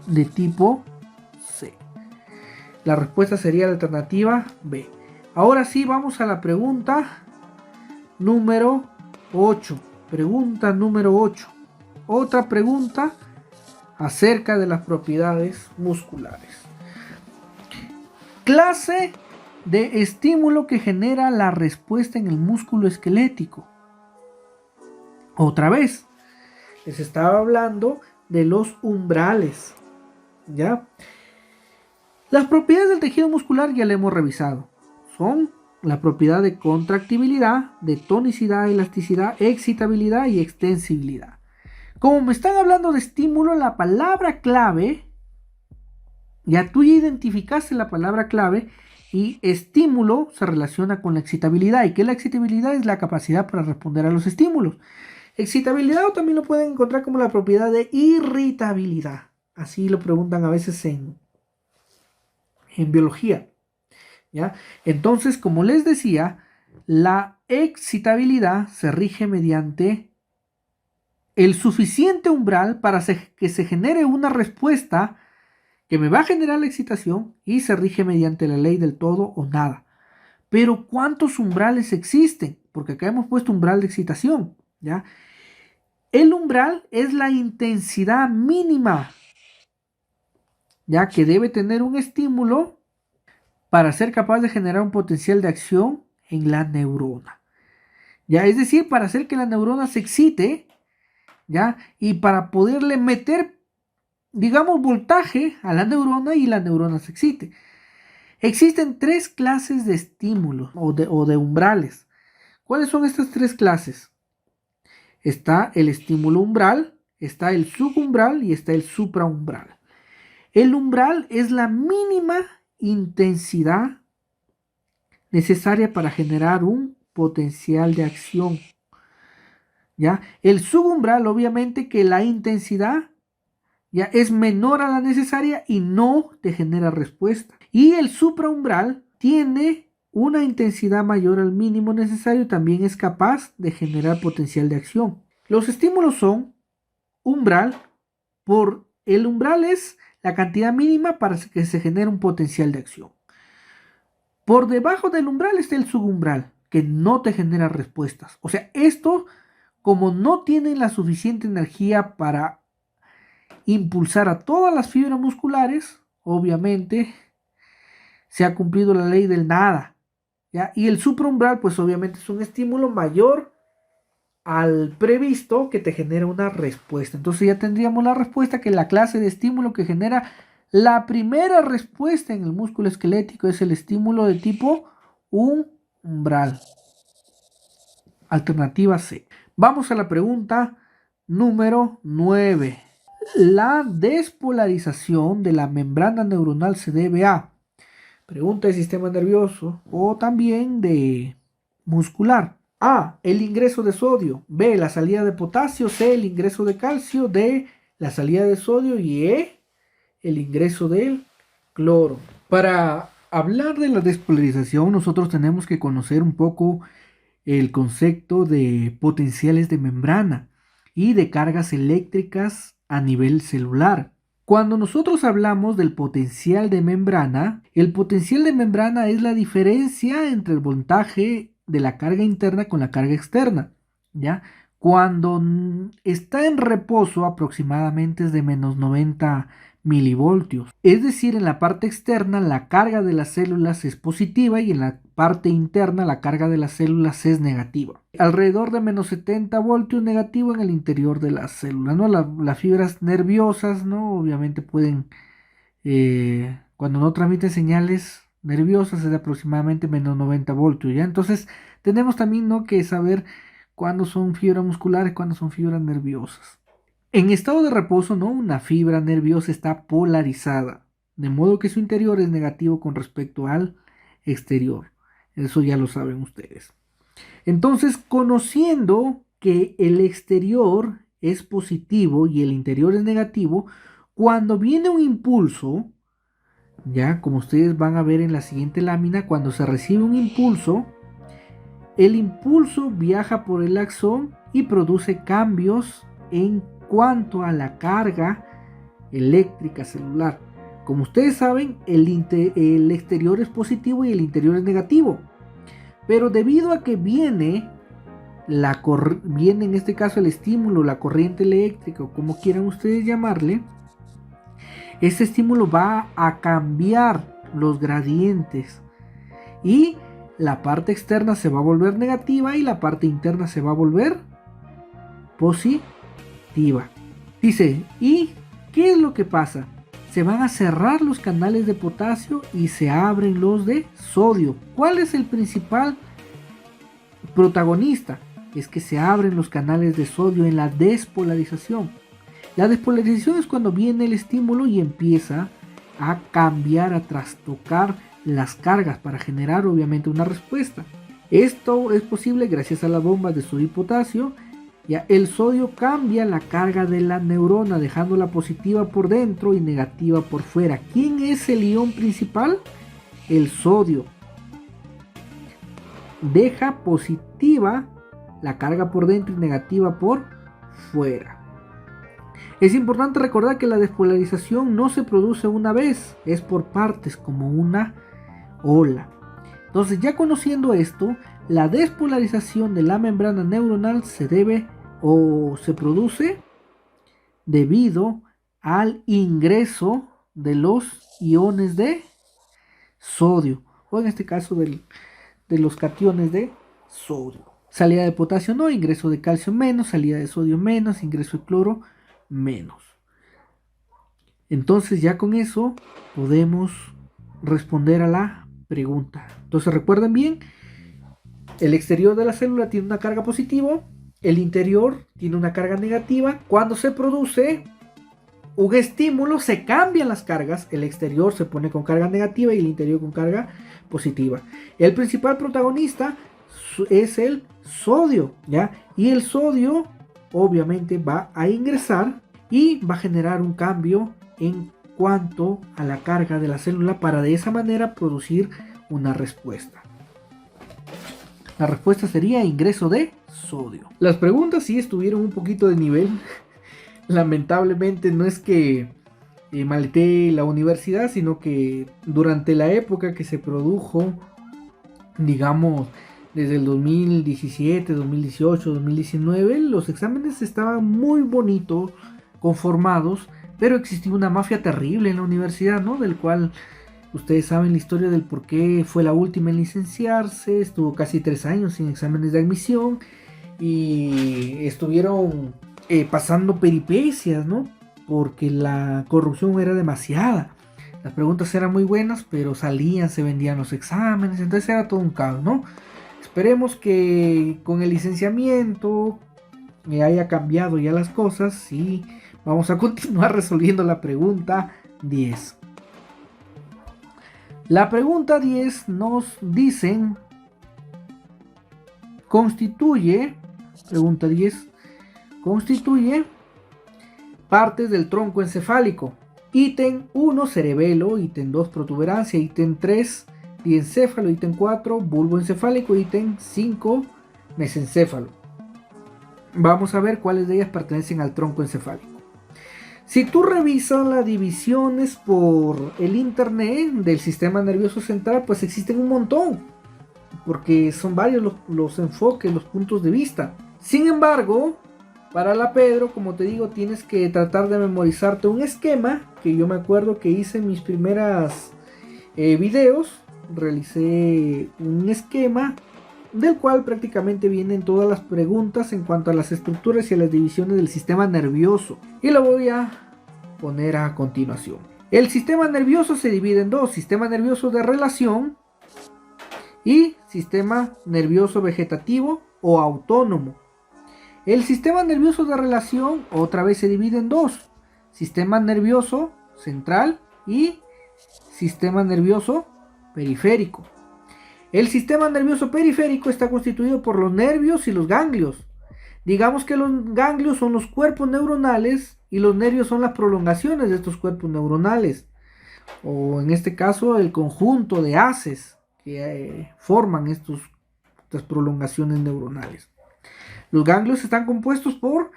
de tipo C. La respuesta sería la alternativa B. Ahora sí, vamos a la pregunta número 8. Pregunta número 8. Otra pregunta acerca de las propiedades musculares. Clase de estímulo que genera la respuesta en el músculo esquelético. Otra vez, les estaba hablando de los umbrales, ¿ya? Las propiedades del tejido muscular ya le hemos revisado. Son la propiedad de contractibilidad, de tonicidad, elasticidad, excitabilidad y extensibilidad. Como me están hablando de estímulo, la palabra clave, ya tú ya identificaste la palabra clave, y estímulo se relaciona con la excitabilidad. ¿Y qué es la excitabilidad? Es la capacidad para responder a los estímulos. Excitabilidad también lo pueden encontrar como la propiedad de irritabilidad. Así lo preguntan a veces en biología. ¿Ya? Entonces, como les decía, la excitabilidad se rige mediante el suficiente umbral para que se genere una respuesta que me va a generar la excitación, y se rige mediante la ley del todo o nada. Pero ¿cuántos umbrales existen? Porque acá hemos puesto umbral de excitación, ¿ya? El umbral es la intensidad mínima, ya que debe tener un estímulo para ser capaz de generar un potencial de acción en la neurona. ¿Ya? Es decir, para hacer que la neurona se excite, ¿ya? Y para poderle meter, digamos, voltaje a la neurona y la neurona se excite. Existen 3 clases de estímulos o de umbrales. ¿Cuáles son estas 3 clases? Está el estímulo umbral, está el subumbral y está el supraumbral. El umbral es la mínima intensidad necesaria para generar un potencial de acción. ¿Ya? El subumbral, obviamente que la intensidad ya es menor a la necesaria y no te genera respuesta. Y el supraumbral tiene una intensidad mayor al mínimo necesario y también es capaz de generar potencial de acción. Los estímulos son umbral. El umbral es la cantidad mínima para que se genere un potencial de acción. Por debajo del umbral está el subumbral, que no te genera respuestas. O sea, esto, como no tienen la suficiente energía para impulsar a todas las fibras musculares, obviamente se ha cumplido la ley del nada, ¿ya? Y el supraumbral, pues obviamente es un estímulo mayor al previsto que te genera una respuesta. Entonces ya tendríamos la respuesta, que la clase de estímulo que genera la primera respuesta en el músculo esquelético es el estímulo de tipo umbral. Alternativa C. Vamos a la pregunta número 9. La despolarización de la membrana neuronal se debe a, pregunta de sistema nervioso o también de muscular. A, el ingreso de sodio. B, la salida de potasio. C, el ingreso de calcio. D, la salida de sodio. Y E, el ingreso del cloro. Para hablar de la despolarización, nosotros tenemos que conocer un poco el concepto de potenciales de membrana y de cargas eléctricas a nivel celular. Cuando nosotros hablamos del potencial de membrana, el potencial de membrana es la diferencia entre el voltaje de la carga interna con la carga externa, ¿ya? Cuando está en reposo aproximadamente es de menos 90 milivoltios. Es decir, en la parte externa la carga de las células es positiva y en la parte interna la carga de las células es negativa. Alrededor de menos 70 voltios negativo en el interior de las células, ¿no? Las fibras nerviosas, ¿no? Obviamente pueden, cuando no transmiten señales nerviosas es de aproximadamente menos 90 voltios, ¿ya? Entonces tenemos también, ¿no?, que saber cuándo son fibras musculares, cuándo son fibras nerviosas. En estado de reposo, ¿no?, una fibra nerviosa está polarizada, de modo que su interior es negativo con respecto al exterior. Eso ya lo saben ustedes. Entonces, conociendo que el exterior es positivo y el interior es negativo, cuando viene un impulso, ya como ustedes van a ver en la siguiente lámina, cuando se recibe un impulso, el impulso viaja por el axón y produce cambios en cuanto a la carga eléctrica celular. Como ustedes saben, el exterior es positivo y el interior es negativo. Pero debido a que viene en este caso el estímulo, la corriente eléctrica o como quieran ustedes llamarle, este estímulo va a cambiar los gradientes y la parte externa se va a volver negativa y la parte interna se va a volver positiva. Dice, ¿y qué es lo que pasa? se van a cerrar los canales de potasio y se abren los de sodio. ¿Cuál es el principal protagonista? Es que se abren los canales de sodio en la despolarización. La despolarización es cuando viene el estímulo y empieza a cambiar, a trastocar las cargas para generar obviamente una respuesta. Esto es posible gracias a las bombas de sodio y potasio. Ya el sodio cambia la carga de la neurona, dejándola positiva por dentro y negativa por fuera. ¿Quién es el ion principal? El sodio. Deja positiva la carga por dentro y negativa por fuera. Es importante recordar que la despolarización no se produce una vez, es por partes, como una ola. Entonces, ya conociendo esto, la despolarización de la membrana neuronal se debe o se produce debido al ingreso de los iones de sodio, o en este caso de los cationes de sodio. Salida de potasio no, ingreso de calcio menos, salida de sodio menos, ingreso de cloro menos. Entonces ya con eso podemos responder a la pregunta. Entonces recuerden bien, el exterior de la célula tiene una carga positiva, el interior tiene una carga negativa. Cuando se produce un estímulo se cambian las cargas, el exterior se pone con carga negativa y el interior con carga positiva. El principal protagonista es el sodio, ¿ya? Y el sodio obviamente va a ingresar y va a generar un cambio en cuanto a la carga de la célula para de esa manera producir una respuesta. La respuesta sería ingreso de sodio. Las preguntas sí estuvieron un poquito de nivel. Lamentablemente no es que maleteé la universidad, sino que durante la época que se produjo, digamos, desde el 2017, 2018, 2019, los exámenes estaban muy bonitos, conformados, pero existía una mafia terrible en la universidad, ¿no? Del cual ustedes saben la historia del por qué fue la última en licenciarse, estuvo casi 3 años sin exámenes de admisión y estuvieron pasando peripecias, ¿no? Porque la corrupción era demasiada. Las preguntas eran muy buenas, pero salían, se vendían los exámenes, entonces era todo un caos, ¿no? Esperemos que con el licenciamiento haya cambiado ya las cosas y vamos a continuar resolviendo la pregunta 10. La pregunta 10 nos dicen, pregunta 10, constituye partes del tronco encefálico. Ítem 1, cerebelo. Ítem 2, protuberancia. Ítem 3, diencéfalo. Ítem 4, bulbo encefálico. Ítem 5, mesencéfalo. Vamos a ver cuáles de ellas pertenecen al tronco encefálico. Si tú revisas las divisiones por el internet del sistema nervioso central, pues existen un montón, porque son varios los enfoques, los puntos de vista. Sin embargo, para la Pedro, como te digo, tienes que tratar de memorizarte un esquema que yo me acuerdo que hice en mis primeras videos. Realicé un esquema del cual prácticamente vienen todas las preguntas en cuanto a las estructuras y a las divisiones del sistema nervioso. Y lo voy a poner a continuación. El sistema nervioso se divide en dos: sistema nervioso de relación y sistema nervioso vegetativo o autónomo. El sistema nervioso de relación otra vez se divide en dos: sistema nervioso central y sistema nervioso periférico. El sistema nervioso periférico está constituido por los nervios y los ganglios. Digamos que los ganglios son los cuerpos neuronales y los nervios son las prolongaciones de estos cuerpos neuronales, o en este caso el conjunto de haces que forman estas prolongaciones neuronales. Los ganglios están compuestos por,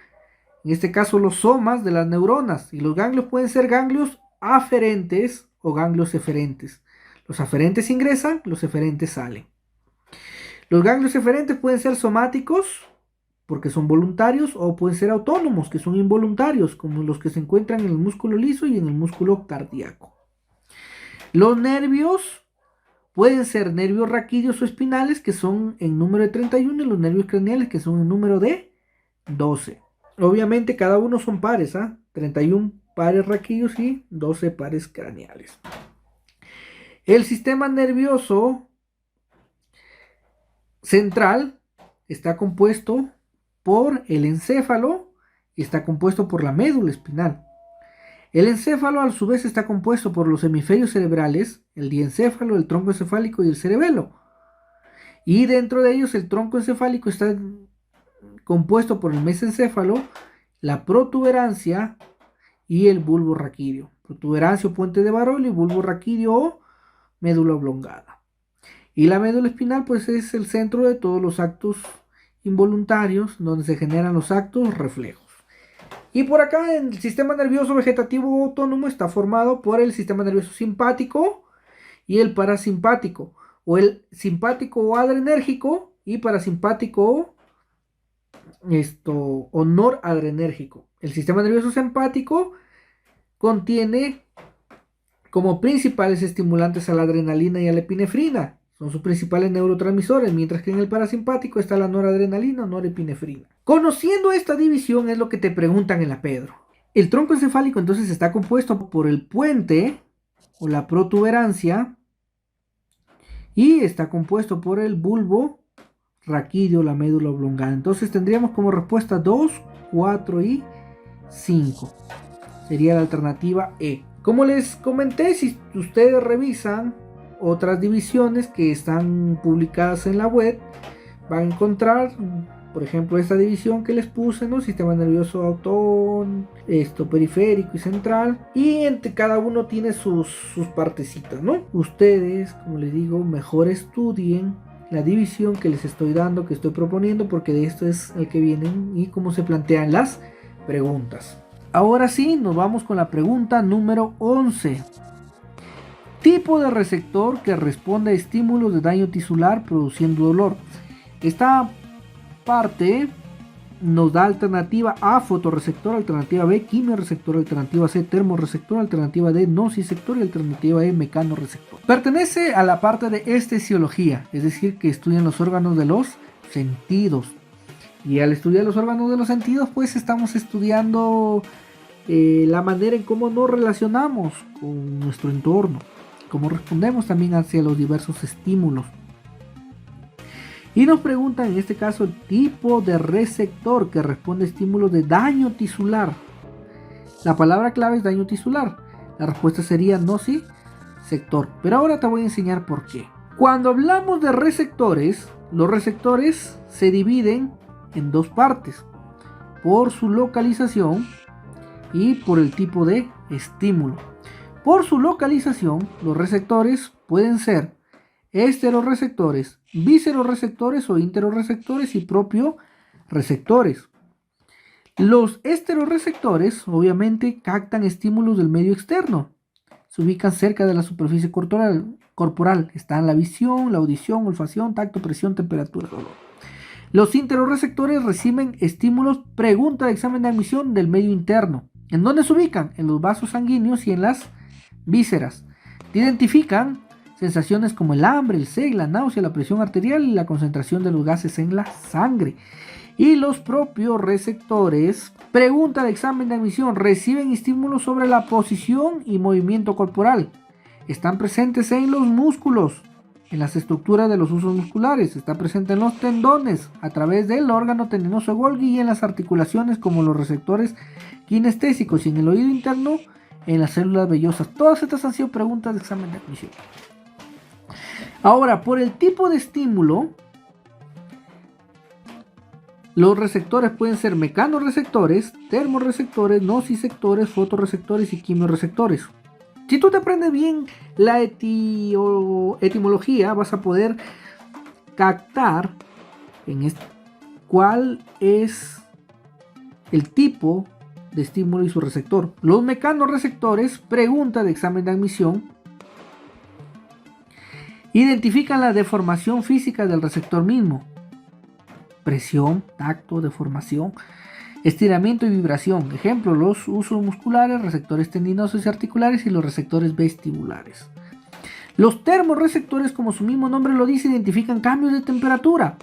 en este caso, los somas de las neuronas, y los ganglios pueden ser ganglios aferentes o ganglios eferentes. Los aferentes ingresan, los eferentes salen. Los ganglios eferentes pueden ser somáticos, porque son voluntarios, o pueden ser autónomos, que son involuntarios, como los que se encuentran en el músculo liso y en el músculo cardíaco. Los nervios pueden ser nervios raquídeos o espinales, que son en número de 31, y los nervios craneales, que son en número de 12. Obviamente cada uno son pares, 31 pares raquídeos y 12 pares craneales. El sistema nervioso central está compuesto por el encéfalo y está compuesto por la médula espinal. El encéfalo a su vez está compuesto por los hemisferios cerebrales, el diencéfalo, el tronco encefálico y el cerebelo. Y dentro de ellos el tronco encefálico está compuesto por el mesencéfalo, la protuberancia y el bulbo raquídeo. Protuberancia o puente de Barolo y bulbo raquídeo o médula oblongada. Y la médula espinal pues es el centro de todos los actos involuntarios donde se generan los actos reflejos. Y por acá el sistema nervioso vegetativo autónomo está formado por el sistema nervioso simpático y el parasimpático, o el simpático o adrenérgico y parasimpático o noradrenérgico. El sistema nervioso simpático contiene como principales estimulantes a la adrenalina y a la epinefrina. Son sus principales neurotransmisores, mientras que en el parasimpático está la noradrenalina o norepinefrina. Conociendo esta división es lo que te preguntan en la Pedro. El tronco encefálico entonces está compuesto por el puente o la protuberancia y está compuesto por el bulbo raquídeo, la médula oblongada. Entonces tendríamos como respuesta 2, 4 y 5. Sería la alternativa E. Como les comenté, si ustedes revisan otras divisiones que están publicadas en la web, van a encontrar, por ejemplo, esta división que les puse, ¿no? Sistema nervioso autónomo, periférico y central, y entre cada uno tiene sus partecitas, ¿no? Ustedes, como les digo, mejor estudien la división que les estoy dando, que estoy proponiendo, porque de esto es el que vienen y cómo se plantean las preguntas. Ahora sí, nos vamos con la pregunta número 11. Tipo de receptor que responde a estímulos de daño tisular produciendo dolor. Esta parte nos da alternativa A, fotorreceptor, alternativa B, quimioreceptor, alternativa C, termorreceptor, alternativa D, nociceptor y alternativa E, mecanorreceptor. Pertenece a la parte de estesiología, es decir, que estudian los órganos de los sentidos. Y al estudiar los órganos de los sentidos, pues estamos estudiando la manera en cómo nos relacionamos con nuestro entorno, cómo respondemos también hacia los diversos estímulos. Y nos preguntan en este caso el tipo de receptor que responde a estímulos de daño tisular. La palabra clave es daño tisular. La respuesta sería nociceptor. Pero ahora te voy a enseñar por qué. Cuando hablamos de receptores, los receptores se dividen en dos partes: por su localización y por el tipo de estímulo. Por su localización, los receptores pueden ser esteroreceptores, visceroreceptores o interoreceptores y propioreceptores. Los esteroreceptores obviamente captan estímulos del medio externo. Se ubican cerca de la superficie corporal. Están la visión, la audición, olfacción, tacto, presión, temperatura, dolor. Los interoreceptores reciben estímulos, pregunta de examen de admisión, del medio interno. ¿En dónde se ubican? En los vasos sanguíneos y en las vísceras. Identifican sensaciones como el hambre, el sed, la náusea, la presión arterial y la concentración de los gases en la sangre. Y los propios receptores, pregunta de examen de admisión, reciben estímulos sobre la posición y movimiento corporal. Están presentes en los músculos, en las estructuras de los usos musculares, está presente en los tendones, a través del órgano tendinoso de Golgi y en las articulaciones como los receptores kinestésicos, y en el oído interno, en las células vellosas. Todas estas han sido preguntas de examen de admisión. Ahora, por el tipo de estímulo, los receptores pueden ser mecanorreceptores, termorreceptores, nociceptores, fotorreceptores y quimioreceptores. Si tú te aprendes bien la etimología, vas a poder captar cuál es el tipo de estímulo y su receptor. Los mecanorreceptores, pregunta de examen de admisión, identifican la deformación física del receptor mismo. Presión, tacto, deformación, estiramiento y vibración. Ejemplo, los usos musculares, receptores tendinosos y articulares y los receptores vestibulares. Los termorreceptores, como su mismo nombre lo dice, identifican cambios de temperatura.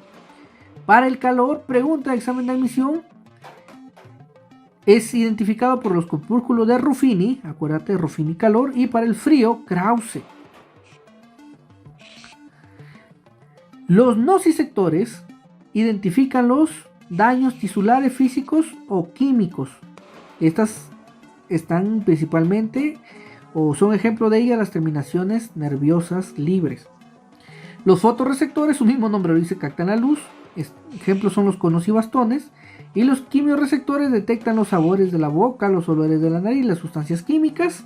Para el calor, pregunta de examen de admisión, es identificado por los corpúsculos de Ruffini, acuérdate, Ruffini calor, y para el frío, Krause. Los nociceptores identifican los daños tisulares físicos o químicos. Estas están principalmente, o son ejemplo de ellas, las terminaciones nerviosas libres. Los fotorreceptores, su mismo nombre lo dice, captan la luz. Ejemplos son los conos y bastones. Y los quimiorreceptores detectan los sabores de la boca, los olores de la nariz, las sustancias químicas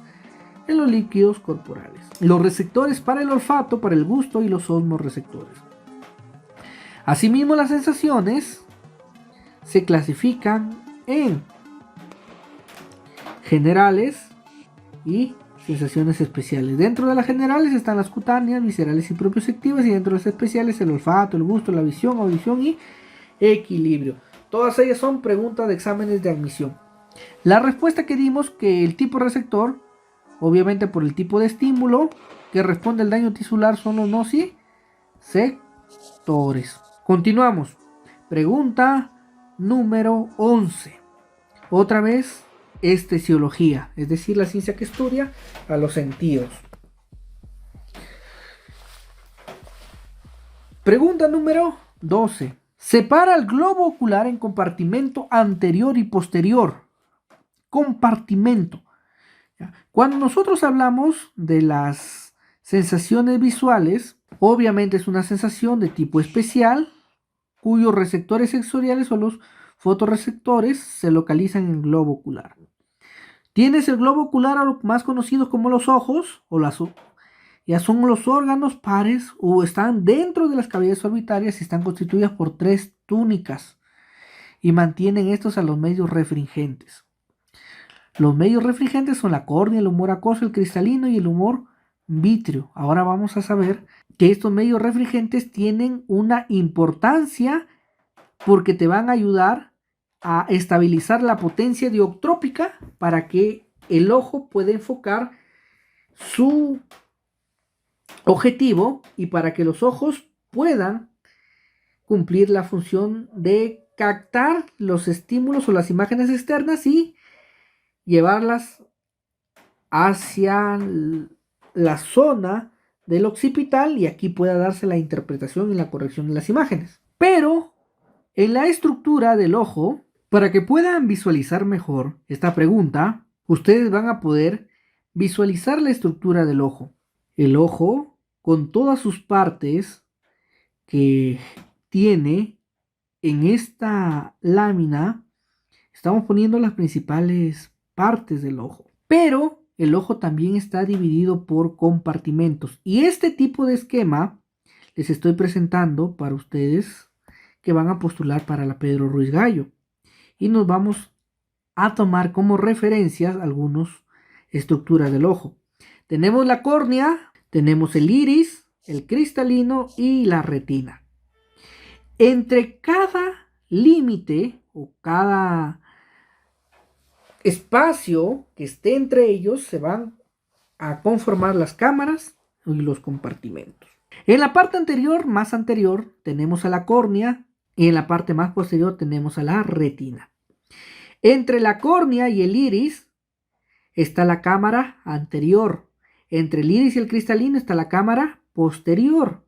en los líquidos corporales. Los receptores para el olfato, para el gusto, y los osmorreceptores. Asimismo, las sensaciones se clasifican en generales y sensaciones especiales. Dentro de las generales están las cutáneas, viscerales y propioceptivas, y dentro de las especiales el olfato, el gusto, la visión, audición y equilibrio. Todas ellas son preguntas de exámenes de admisión. La respuesta que dimos, que el tipo receptor, obviamente por el tipo de estímulo que responde al daño tisular, son los nociceptores. Continuamos. Pregunta número 11. Otra vez, estesiología, es decir, la ciencia que estudia a los sentidos. Pregunta número 12. Separa el globo ocular en compartimento anterior y posterior. Compartimento. Cuando nosotros hablamos de las sensaciones visuales, obviamente es una sensación de tipo especial, cuyos receptores sensoriales o los fotorreceptores se localizan en el globo ocular. Tienes el globo ocular, más conocido como los ojos, ya son los órganos pares o están dentro de las cavidades orbitarias y están constituidas por 3 túnicas y mantienen estos a los medios refringentes. Los medios refringentes son la córnea, el humor acuoso, el cristalino y el humor vítreo. Ahora vamos a saber que estos medios refringentes tienen una importancia porque te van a ayudar a estabilizar la potencia dioptrópica para que el ojo pueda enfocar su objetivo y para que los ojos puedan cumplir la función de captar los estímulos o las imágenes externas y llevarlas hacia la zona del occipital, y aquí pueda darse la interpretación y la corrección de las imágenes. Pero en la estructura del ojo, para que puedan visualizar mejor esta pregunta, ustedes van a poder visualizar la estructura del ojo. El ojo, con todas sus partes que tiene en esta lámina, estamos poniendo las principales partes del ojo. Pero el ojo también está dividido por compartimentos. Y este tipo de esquema les estoy presentando para ustedes que van a postular para la Pedro Ruiz Gallo. Y nos vamos a tomar como referencias algunas estructuras del ojo. Tenemos la córnea, tenemos el iris, el cristalino y la retina. Entre cada límite o cada espacio que esté entre ellos se van a conformar las cámaras y los compartimentos. En la parte anterior, más anterior, tenemos a la córnea y en la parte más posterior tenemos a la retina. Entre la córnea y el iris está la cámara anterior. Entre el iris y el cristalino está la cámara posterior.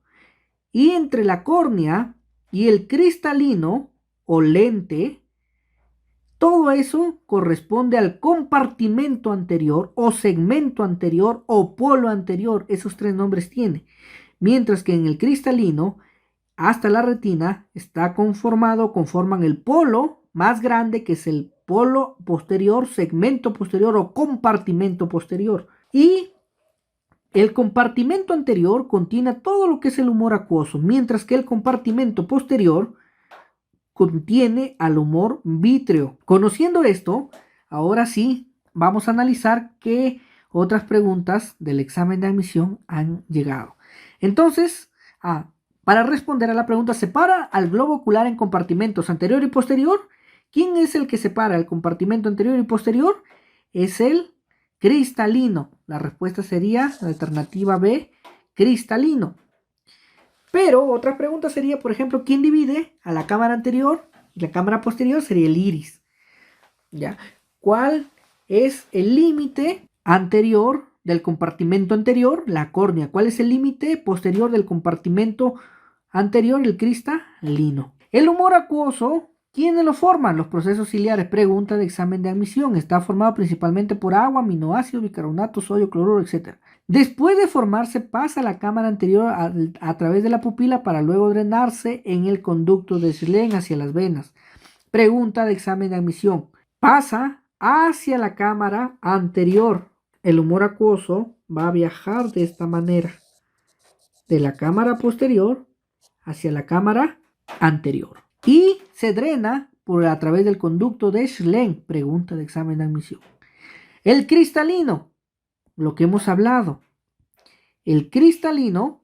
Y entre la córnea y el cristalino o lente, todo eso corresponde al compartimento anterior o segmento anterior o polo anterior. Esos 3 nombres tiene. Mientras que en el cristalino hasta la retina conforman el polo más grande, que es el polo posterior, segmento posterior o compartimento posterior. Y el compartimento anterior contiene todo lo que es el humor acuoso, mientras que el compartimento posterior contiene al humor vítreo. Conociendo esto, ahora sí vamos a analizar qué otras preguntas del examen de admisión han llegado. Entonces, para responder a la pregunta, separa al globo ocular en compartimentos anterior y posterior. ¿Quién es el que separa el compartimento anterior y posterior? Es el cristalino. La respuesta sería la alternativa B, cristalino. Pero otra pregunta sería, por ejemplo, ¿quién divide a la cámara anterior y la cámara posterior? Sería el iris. ¿Ya? cuál es el límite anterior del compartimento anterior, la córnea. ¿Cuál es el límite posterior del compartimento anterior, el cristalino? El humor acuoso, ¿quiénes lo forman? Los procesos ciliares. Pregunta de examen de admisión. Está formado principalmente por agua, aminoácidos, bicarbonato, sodio, cloruro, etc. Después de formarse, pasa a la cámara anterior a través de la pupila para luego drenarse en el conducto de Schlenk hacia las venas. Pregunta de examen de admisión. Pasa hacia la cámara anterior. El humor acuoso va a viajar de esta manera. De la cámara posterior hacia la cámara anterior. Y se drena a través del conducto de Schlenk. Pregunta de examen de admisión. El cristalino, lo que hemos hablado. El cristalino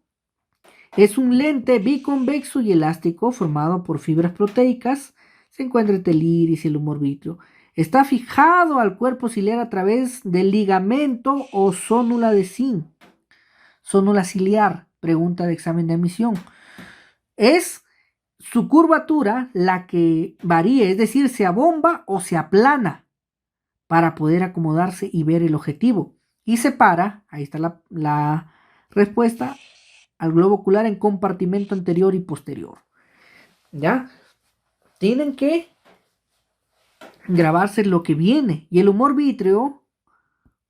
es un lente biconvexo y elástico formado por fibras proteicas. Se encuentra entre el iris y el humor vítreo. Está fijado al cuerpo ciliar a través del ligamento o zónula de zinc. Zónula ciliar, pregunta de examen de admisión. Es su curvatura la que varía, es decir, se abomba o se aplana para poder acomodarse y ver el objetivo. Y separa, ahí está la respuesta, al globo ocular en compartimento anterior y posterior. ¿Ya? Tienen que grabarse lo que viene. Y el humor vítreo,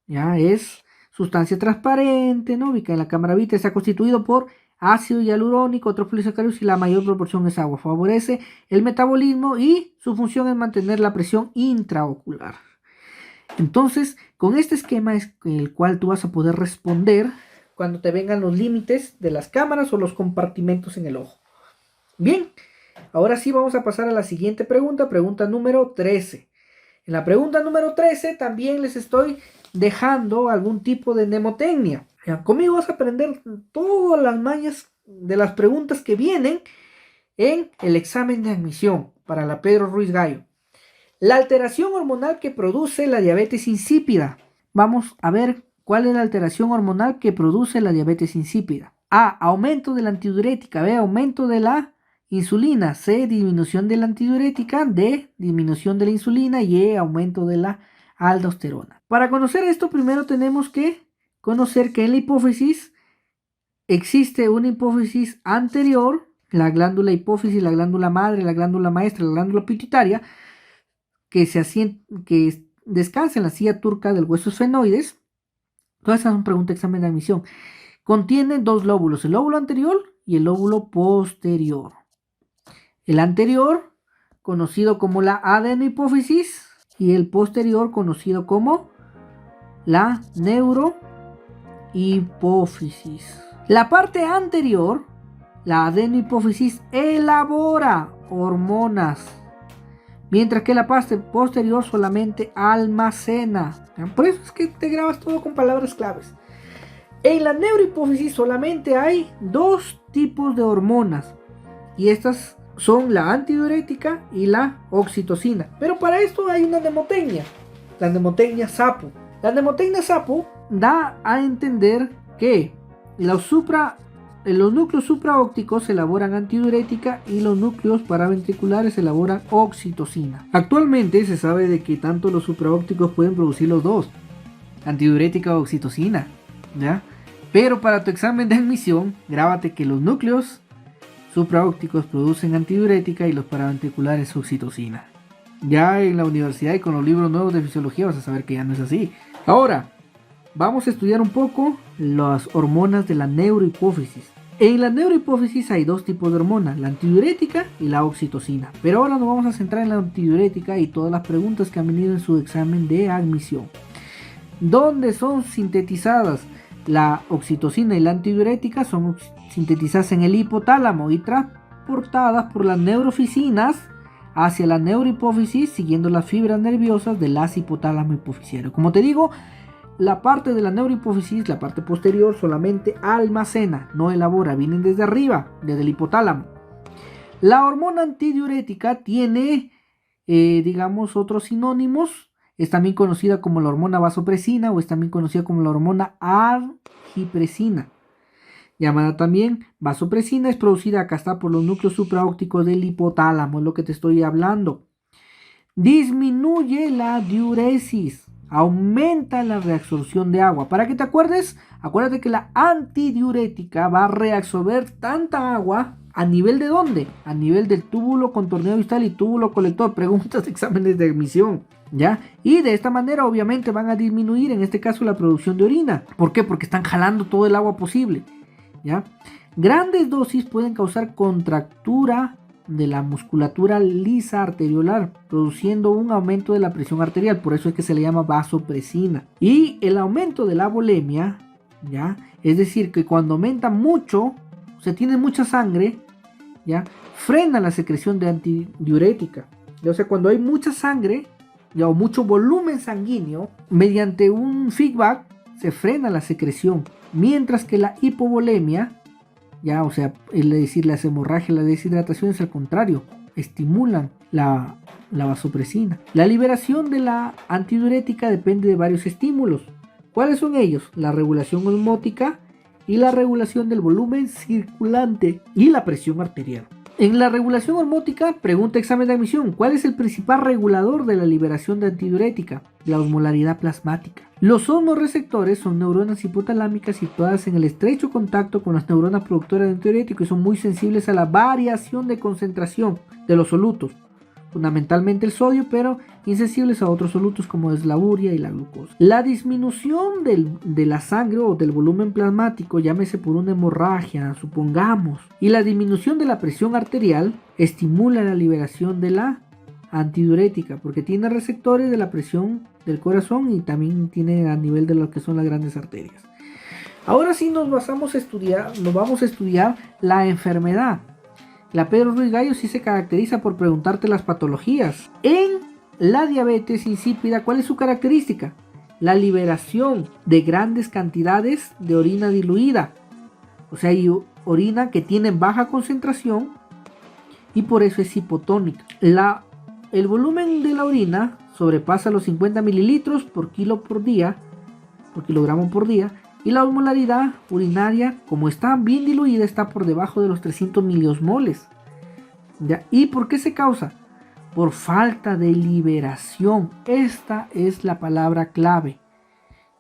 ya, es sustancia transparente, ¿no? Ubicada en la cámara vítrea, está constituido por ácido hialurónico, otros polisacáridos y la mayor proporción es agua. Favorece el metabolismo y su función es mantener la presión intraocular. Entonces, con este esquema es el cual tú vas a poder responder cuando te vengan los límites de las cámaras o los compartimentos en el ojo. Bien, ahora sí vamos a pasar a la siguiente pregunta, pregunta número 13. En la pregunta número 13 también les estoy dejando algún tipo de mnemotecnia. Conmigo vas a aprender todas las mañas de las preguntas que vienen en el examen de admisión para la Pedro Ruiz Gallo. La alteración hormonal que produce la diabetes insípida. Vamos a ver cuál es la alteración hormonal que produce la diabetes insípida. A. Aumento de la antidiurética. B. Aumento de la insulina. C. Disminución de la antidiurética. D. Disminución de la insulina. Y E. Aumento de la aldosterona. Para conocer esto, primero tenemos que conocer que en la hipófisis existe una hipófisis anterior, la glándula hipófisis, la glándula madre, la glándula maestra, la glándula pituitaria, que descansa en la silla turca del hueso esfenoides. Todas esas son preguntas de examen de admisión. Contiene dos lóbulos, el lóbulo anterior y el lóbulo posterior. El anterior, conocido como la adenohipófisis, y el posterior, conocido como la neurohipófisis. La parte anterior, la adenohipófisis, elabora hormonas, mientras que la parte posterior solamente almacena. Por eso es que te grabas todo con palabras claves. En la neurohipófisis solamente hay dos tipos de hormonas, y estas son la antidiurética y la oxitocina. Pero para esto hay una mnemotecnia, la mnemotecnia SAPO. La mnemotecnia SAPO da a entender que los núcleos supraópticos elaboran antidiurética y los núcleos paraventriculares elaboran oxitocina. Actualmente se sabe de que tanto los supraópticos pueden producir los dos, antidiurética o oxitocina, ¿ya? Pero para tu examen de admisión, grábate que los núcleos supraópticos producen antidiurética y los paraventriculares oxitocina. Ya en la universidad y con los libros nuevos de fisiología vas a saber que ya no es así. Ahora, vamos a estudiar un poco las hormonas de la neurohipófisis. En la neurohipófisis hay dos tipos de hormonas, la antidiurética y la oxitocina. Pero ahora nos vamos a centrar en la antidiurética y todas las preguntas que han venido en su examen de admisión. ¿Dónde son sintetizadas? La oxitocina y la antidiurética son sintetizadas en el hipotálamo y transportadas por las neurofisinas hacia la neurohipófisis siguiendo las fibras nerviosas del haz hipotálamo hipofisiario. Como te digo, la parte de la neurohipófisis, la parte posterior, solamente almacena, no elabora, vienen desde arriba, desde el hipotálamo. La hormona antidiurética tiene, otros sinónimos. Es también conocida como la hormona vasopresina o es también conocida como la hormona argipresina. Llamada también vasopresina, es producida acá está por los núcleos supraópticos del hipotálamo, es lo que te estoy hablando. Disminuye la diuresis, aumenta la reabsorción de agua. Para que te acuerdes, acuérdate que la antidiurética va a reabsorber tanta agua. ¿A nivel de dónde? A nivel del túbulo contorneado distal y túbulo colector. Preguntas de exámenes de admisión, ¿ya? Y de esta manera obviamente van a disminuir en este caso la producción de orina. ¿Por qué? Porque están jalando todo el agua posible, ¿ya? Grandes dosis pueden causar contractura de la musculatura lisa arteriolar, produciendo un aumento de la presión arterial. Por eso es que se le llama vasopresina. Y el aumento de la volemia, ¿ya? Es decir, que cuando aumenta mucho, o sea, tiene mucha sangre, ¿ya? Frena la secreción de antidiurética. O sea, cuando hay mucha sangre, ¿ya? O mucho volumen sanguíneo, mediante un feedback se frena la secreción. Mientras que la hipovolemia, ¿ya? O sea, es decir, las hemorragias, la deshidratación es al contrario, estimulan la vasopresina. La liberación de la antidiurética depende de varios estímulos. ¿Cuáles son ellos? La regulación osmótica y la regulación del volumen circulante y la presión arterial. En la regulación osmótica, pregunta examen de admisión, ¿cuál es el principal regulador de la liberación de antidiurética? La osmolaridad plasmática. Los osmoreceptores son neuronas hipotalámicas situadas en el estrecho contacto con las neuronas productoras de antidiurético y son muy sensibles a la variación de concentración de los solutos, fundamentalmente el sodio, pero insensibles a otros solutos como es la urea y la glucosa. La disminución de la sangre o del volumen plasmático, llámese por una hemorragia, supongamos, y la disminución de la presión arterial estimula la liberación de la antidiurética porque tiene receptores de la presión del corazón y también tiene a nivel de lo que son las grandes arterias. Ahora sí nos vamos a estudiar la enfermedad. La Pedro Ruiz Gallo sí se caracteriza por preguntarte las patologías. En la diabetes insípida, ¿cuál es su característica? La liberación de grandes cantidades de orina diluida. O sea, hay orina que tiene baja concentración y por eso es hipotónica. El volumen de la orina sobrepasa los 50 mililitros por kilogramo por día. Y la osmolaridad urinaria, como está bien diluida, está por debajo de los 300 miliosmoles. ¿Ya? ¿Y por qué se causa? Por falta de liberación. Esta es la palabra clave.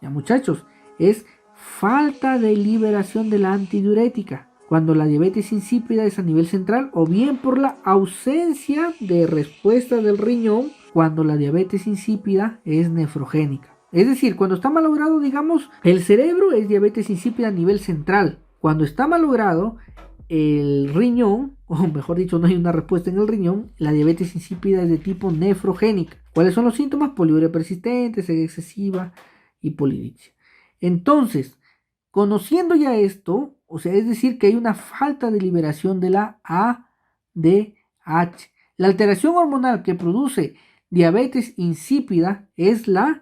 Ya, muchachos, es falta de liberación de la antidiurética. Cuando la diabetes insípida es a nivel central o bien por la ausencia de respuesta del riñón cuando la diabetes insípida es nefrogénica. Es decir, cuando está malogrado, digamos, el cerebro es diabetes insípida a nivel central. Cuando está malogrado el riñón, o mejor dicho, no hay una respuesta en el riñón, la diabetes insípida es de tipo nefrogénica. ¿Cuáles son los síntomas? Poliuria persistente, sed excesiva y polidipsia. Entonces, conociendo ya esto, o sea, es decir, que hay una falta de liberación de la ADH. La alteración hormonal que produce diabetes insípida es la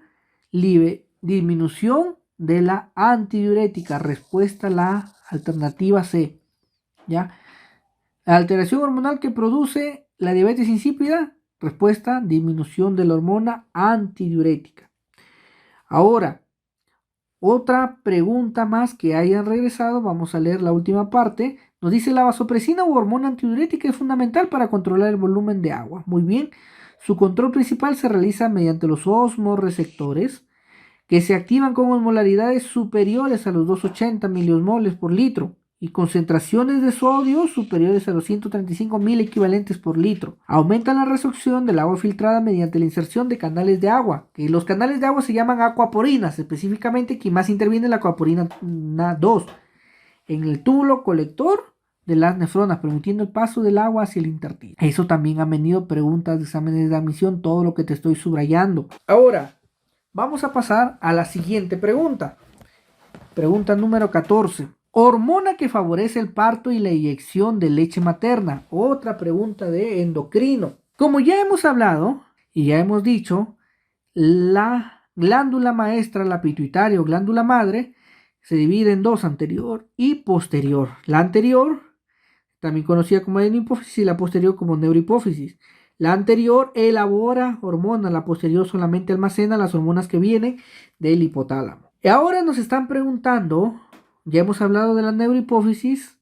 disminución de la antidiurética. Respuesta a la alternativa C. ¿Ya? La alteración hormonal que produce la diabetes insípida, respuesta, disminución de la hormona antidiurética. Ahora, otra pregunta más que hayan regresado, vamos a leer la última parte. Nos dice, la vasopresina u hormona antidiurética es fundamental para controlar el volumen de agua. Muy bien, su control principal se realiza mediante los osmoreceptores que se activan con osmolaridades superiores a los 280 miliosmoles por litro y concentraciones de sodio superiores a los 135 mil equivalentes por litro. Aumenta la resorción del agua filtrada mediante la inserción de canales de agua, que los canales de agua se llaman acuaporinas, específicamente quien más interviene en la acuaporina 2, en el túbulo colector de las nefronas, permitiendo el paso del agua hacia el intersticial. Eso también han venido preguntas de exámenes de admisión, todo lo que te estoy subrayando. Ahora, vamos a pasar a la siguiente pregunta. Pregunta número 14. Hormona que favorece el parto y la inyección de leche materna. Otra pregunta de endocrino. Como ya hemos hablado y ya hemos dicho, la glándula maestra, la pituitaria o glándula madre, se divide en dos, anterior y posterior. La anterior, también conocida como adenohipófisis, y la posterior como neurohipófisis. La anterior elabora hormonas, la posterior solamente almacena las hormonas que vienen del hipotálamo. Y ahora nos están preguntando, ya hemos hablado de la neurohipófisis,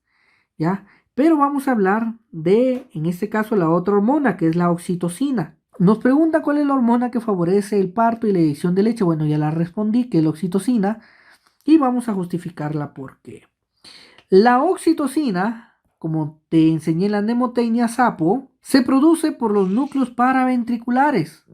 ¿ya? Pero vamos a hablar de, en este caso, la otra hormona, que es la oxitocina. Nos pregunta cuál es la hormona que favorece el parto y la eyección de leche. Bueno, ya la respondí, que es la oxitocina, y vamos a justificarla por qué. La oxitocina, como te enseñé en la mnemotecnia sapo, se produce por los núcleos paraventriculares.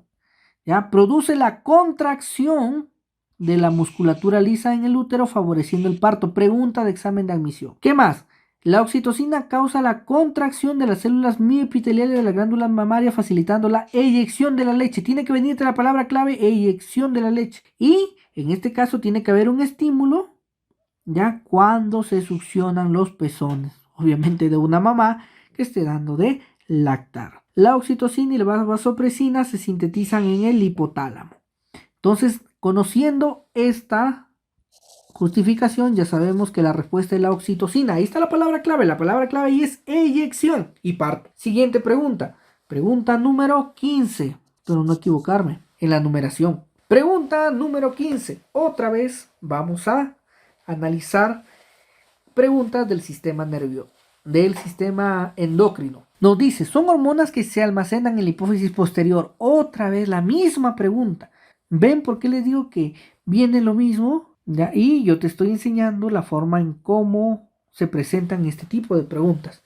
¿Ya? Produce la contracción de la musculatura lisa en el útero, favoreciendo el parto. Pregunta de examen de admisión. ¿Qué más? La oxitocina causa la contracción de las células mioepiteliales de la glándula mamaria, facilitando la eyección de la leche. Tiene que venirte la palabra clave, eyección de la leche. Y en este caso tiene que haber un estímulo, ya cuando se succionan los pezones, obviamente de una mamá que esté dando de lactar. La oxitocina y la vasopresina se sintetizan en el hipotálamo. Entonces, conociendo esta justificación, ya sabemos que la respuesta es la oxitocina. Ahí está la palabra clave. La palabra clave ahí es eyección y parto. Siguiente pregunta. Pregunta número 15. Espero no equivocarme en la numeración. Pregunta número 15. Otra vez vamos a analizar preguntas del sistema nervioso, del sistema endocrino. Nos dice, son hormonas que se almacenan en la hipófisis posterior. Otra vez la misma pregunta. ¿Ven por qué les digo que viene lo mismo? ¿Ya? Y yo te estoy enseñando la forma en cómo se presentan este tipo de preguntas.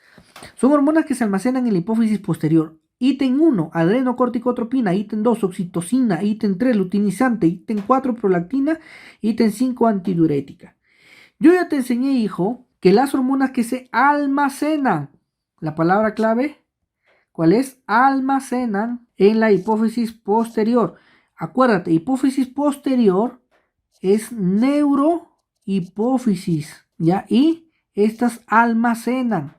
Son hormonas que se almacenan en la hipófisis posterior. Ítem 1, adrenocorticotropina. Ítem 2, oxitocina. Ítem 3, luteinizante. Ítem 4, prolactina. Ítem 5, antidiurética. Yo ya te enseñé, hijo, que las hormonas que se almacenan, la palabra clave, ¿cuál es? Almacenan en la hipófisis posterior. Acuérdate, hipófisis posterior es neurohipófisis, ¿ya? Y estas almacenan.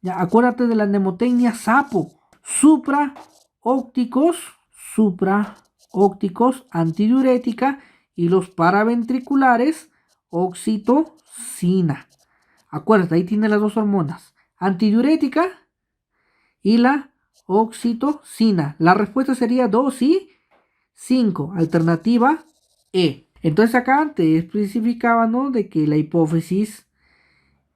Ya, acuérdate de la mnemotecnia sapo. Supraópticos, antidiurética, y los paraventriculares, oxitocina. Acuérdate, ahí tiene las dos hormonas, antidiurética y la oxitocina. La respuesta sería 2 y 5, alternativa E. Entonces acá te especificaba, ¿no?, de que la hipófisis,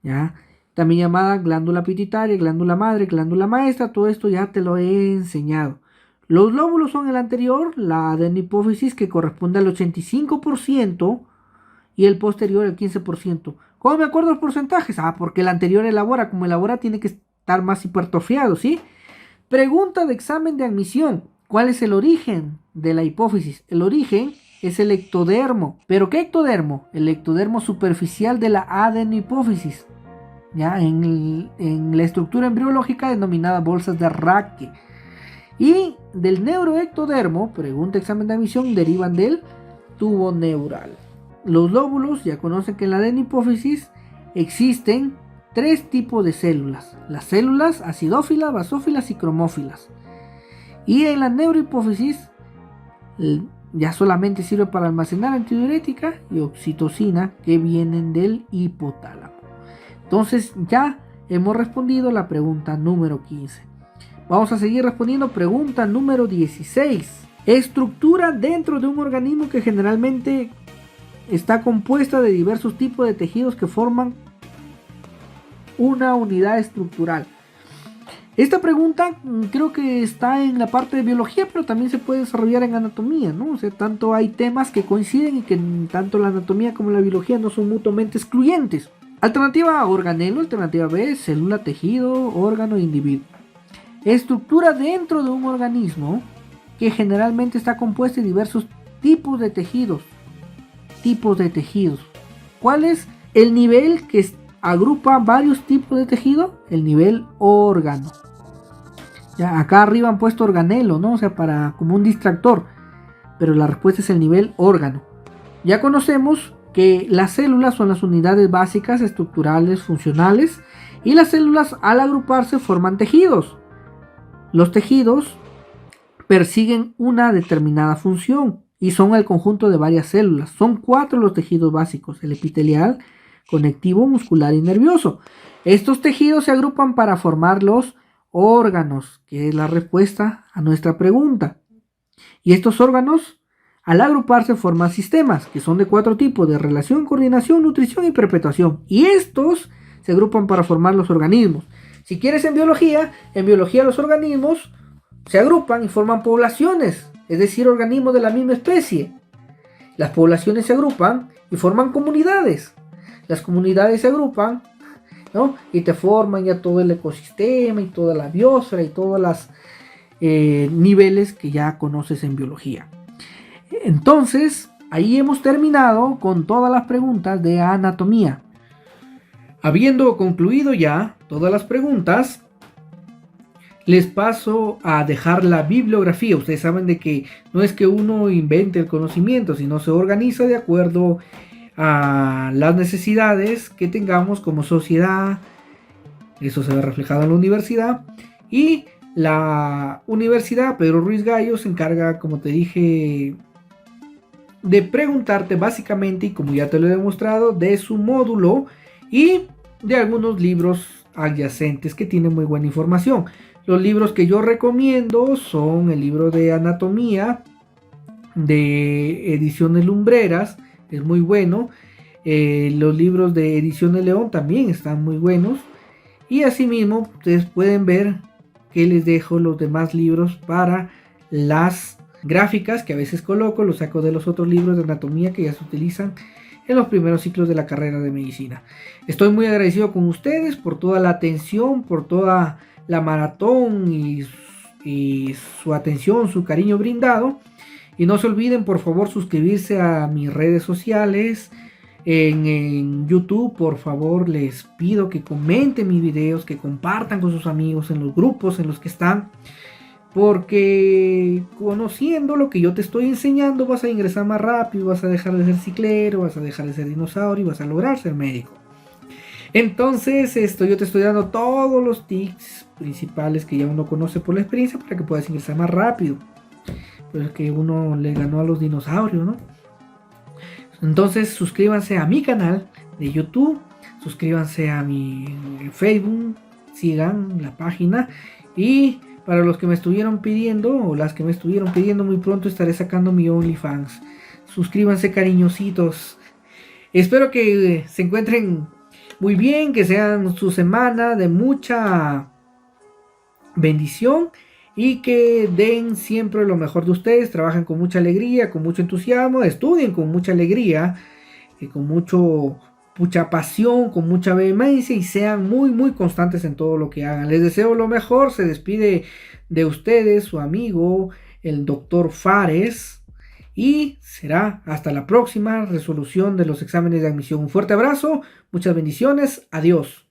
¿ya?, también llamada glándula pituitaria, glándula madre, glándula maestra, todo esto ya te lo he enseñado. Los lóbulos son el anterior, la adenohipófisis, que corresponde al 85%, y el posterior el 15%. ¿Cómo me acuerdo los porcentajes? Porque el anterior elabora, como elabora tiene que estar más hipertrofiado, ¿sí? Pregunta de examen de admisión. ¿Cuál es el origen de la hipófisis? El origen es el ectodermo. ¿Pero qué ectodermo? El ectodermo superficial de la adenohipófisis, ¿ya? En la estructura embriológica denominada bolsas de Raque. Y del neuroectodermo, pregunta examen de admisión, derivan del tubo neural. Los lóbulos, ya conocen que en la adenohipófisis existen 3 tipos de células. Las células acidófilas, basófilas y cromófilas. Y en la neurohipófisis ya solamente sirve para almacenar antidiurética y oxitocina, que vienen del hipotálamo. Entonces ya hemos respondido la pregunta número 15. Vamos a seguir respondiendo pregunta número 16. Estructura dentro de un organismo que generalmente está compuesta de diversos tipos de tejidos que forman una unidad estructural. Esta pregunta creo que está en la parte de biología, pero también se puede desarrollar en anatomía, ¿no? O sea, tanto hay temas que coinciden y que tanto la anatomía como la biología no son mutuamente excluyentes. Alternativa A, organelo. Alternativa B, célula, tejido, órgano, individuo. Estructura dentro de un organismo que generalmente está compuesta de diversos tipos de tejidos. ¿Cuál es el nivel que agrupa varios tipos de tejido? El nivel órgano. Ya, acá arriba han puesto organelo, ¿no? O sea, como un distractor. Pero la respuesta es el nivel órgano. Ya conocemos que las células son las unidades básicas, estructurales, funcionales. Y las células, al agruparse, forman tejidos. Los tejidos persiguen una determinada función y son el conjunto de varias células. Son 4 los tejidos básicos: el epitelial, conectivo, muscular y nervioso. Estos tejidos se agrupan para formar los órganos, que es la respuesta a nuestra pregunta. Y estos órganos, al agruparse, forman sistemas, que son de 4 tipos: de relación, coordinación, nutrición y perpetuación. Y estos se agrupan para formar los organismos. Si quieres en biología los organismos se agrupan y forman poblaciones, es decir, organismos de la misma especie. Las poblaciones se agrupan y forman comunidades. Las comunidades se agrupan, ¿no? Y te forman ya todo el ecosistema y toda la biosfera y todas las niveles que ya conoces en biología. Entonces, ahí hemos terminado con todas las preguntas de anatomía. Habiendo concluido ya todas las preguntas, les paso a dejar la bibliografía. Ustedes saben de que no es que uno invente el conocimiento, sino se organiza de acuerdo a las necesidades que tengamos como sociedad. Eso se ve reflejado en la universidad. Y la Universidad Pedro Ruiz Gallo se encarga, como te dije, de preguntarte básicamente, y como ya te lo he demostrado, de su módulo y de algunos libros adyacentes que tienen muy buena información. Los libros que yo recomiendo son el libro de anatomía de Ediciones Lumbreras, es muy bueno. Los libros de Ediciones León también están muy buenos. Y asimismo, ustedes pueden ver que les dejo los demás libros para las gráficas que a veces coloco, los saco de los otros libros de anatomía que ya se utilizan en los primeros ciclos de la carrera de medicina. Estoy muy agradecido con ustedes por toda la atención, por toda la maratón y su atención, su cariño brindado. Y no se olviden, por favor, suscribirse a mis redes sociales. En YouTube, por favor, les pido que comenten mis videos, que compartan con sus amigos en los grupos en los que están, porque conociendo lo que yo te estoy enseñando vas a ingresar más rápido, vas a dejar de ser ciclero, vas a dejar de ser dinosaurio y vas a lograr ser médico. Entonces, yo te estoy dando todos los tips principales que ya uno conoce por la experiencia para que puedas ingresar más rápido. Pues que uno le ganó a los dinosaurios, ¿no? Entonces suscríbanse a mi canal de YouTube, suscríbanse a mi Facebook, sigan la página. Y para los que me estuvieron pidiendo, o las que me estuvieron pidiendo, muy pronto estaré sacando mi OnlyFans. Suscríbanse, cariñositos. Espero que se encuentren muy bien, que sean su semana de mucha bendición y que den siempre lo mejor de ustedes, trabajen con mucha alegría, con mucho entusiasmo, estudien con mucha alegría, con mucha pasión, con mucha vehemencia y sean muy constantes en todo lo que hagan. Les deseo lo mejor, se despide de ustedes su amigo, el doctor Fares, y será hasta la próxima resolución de los exámenes de admisión. Un fuerte abrazo, muchas bendiciones, adiós.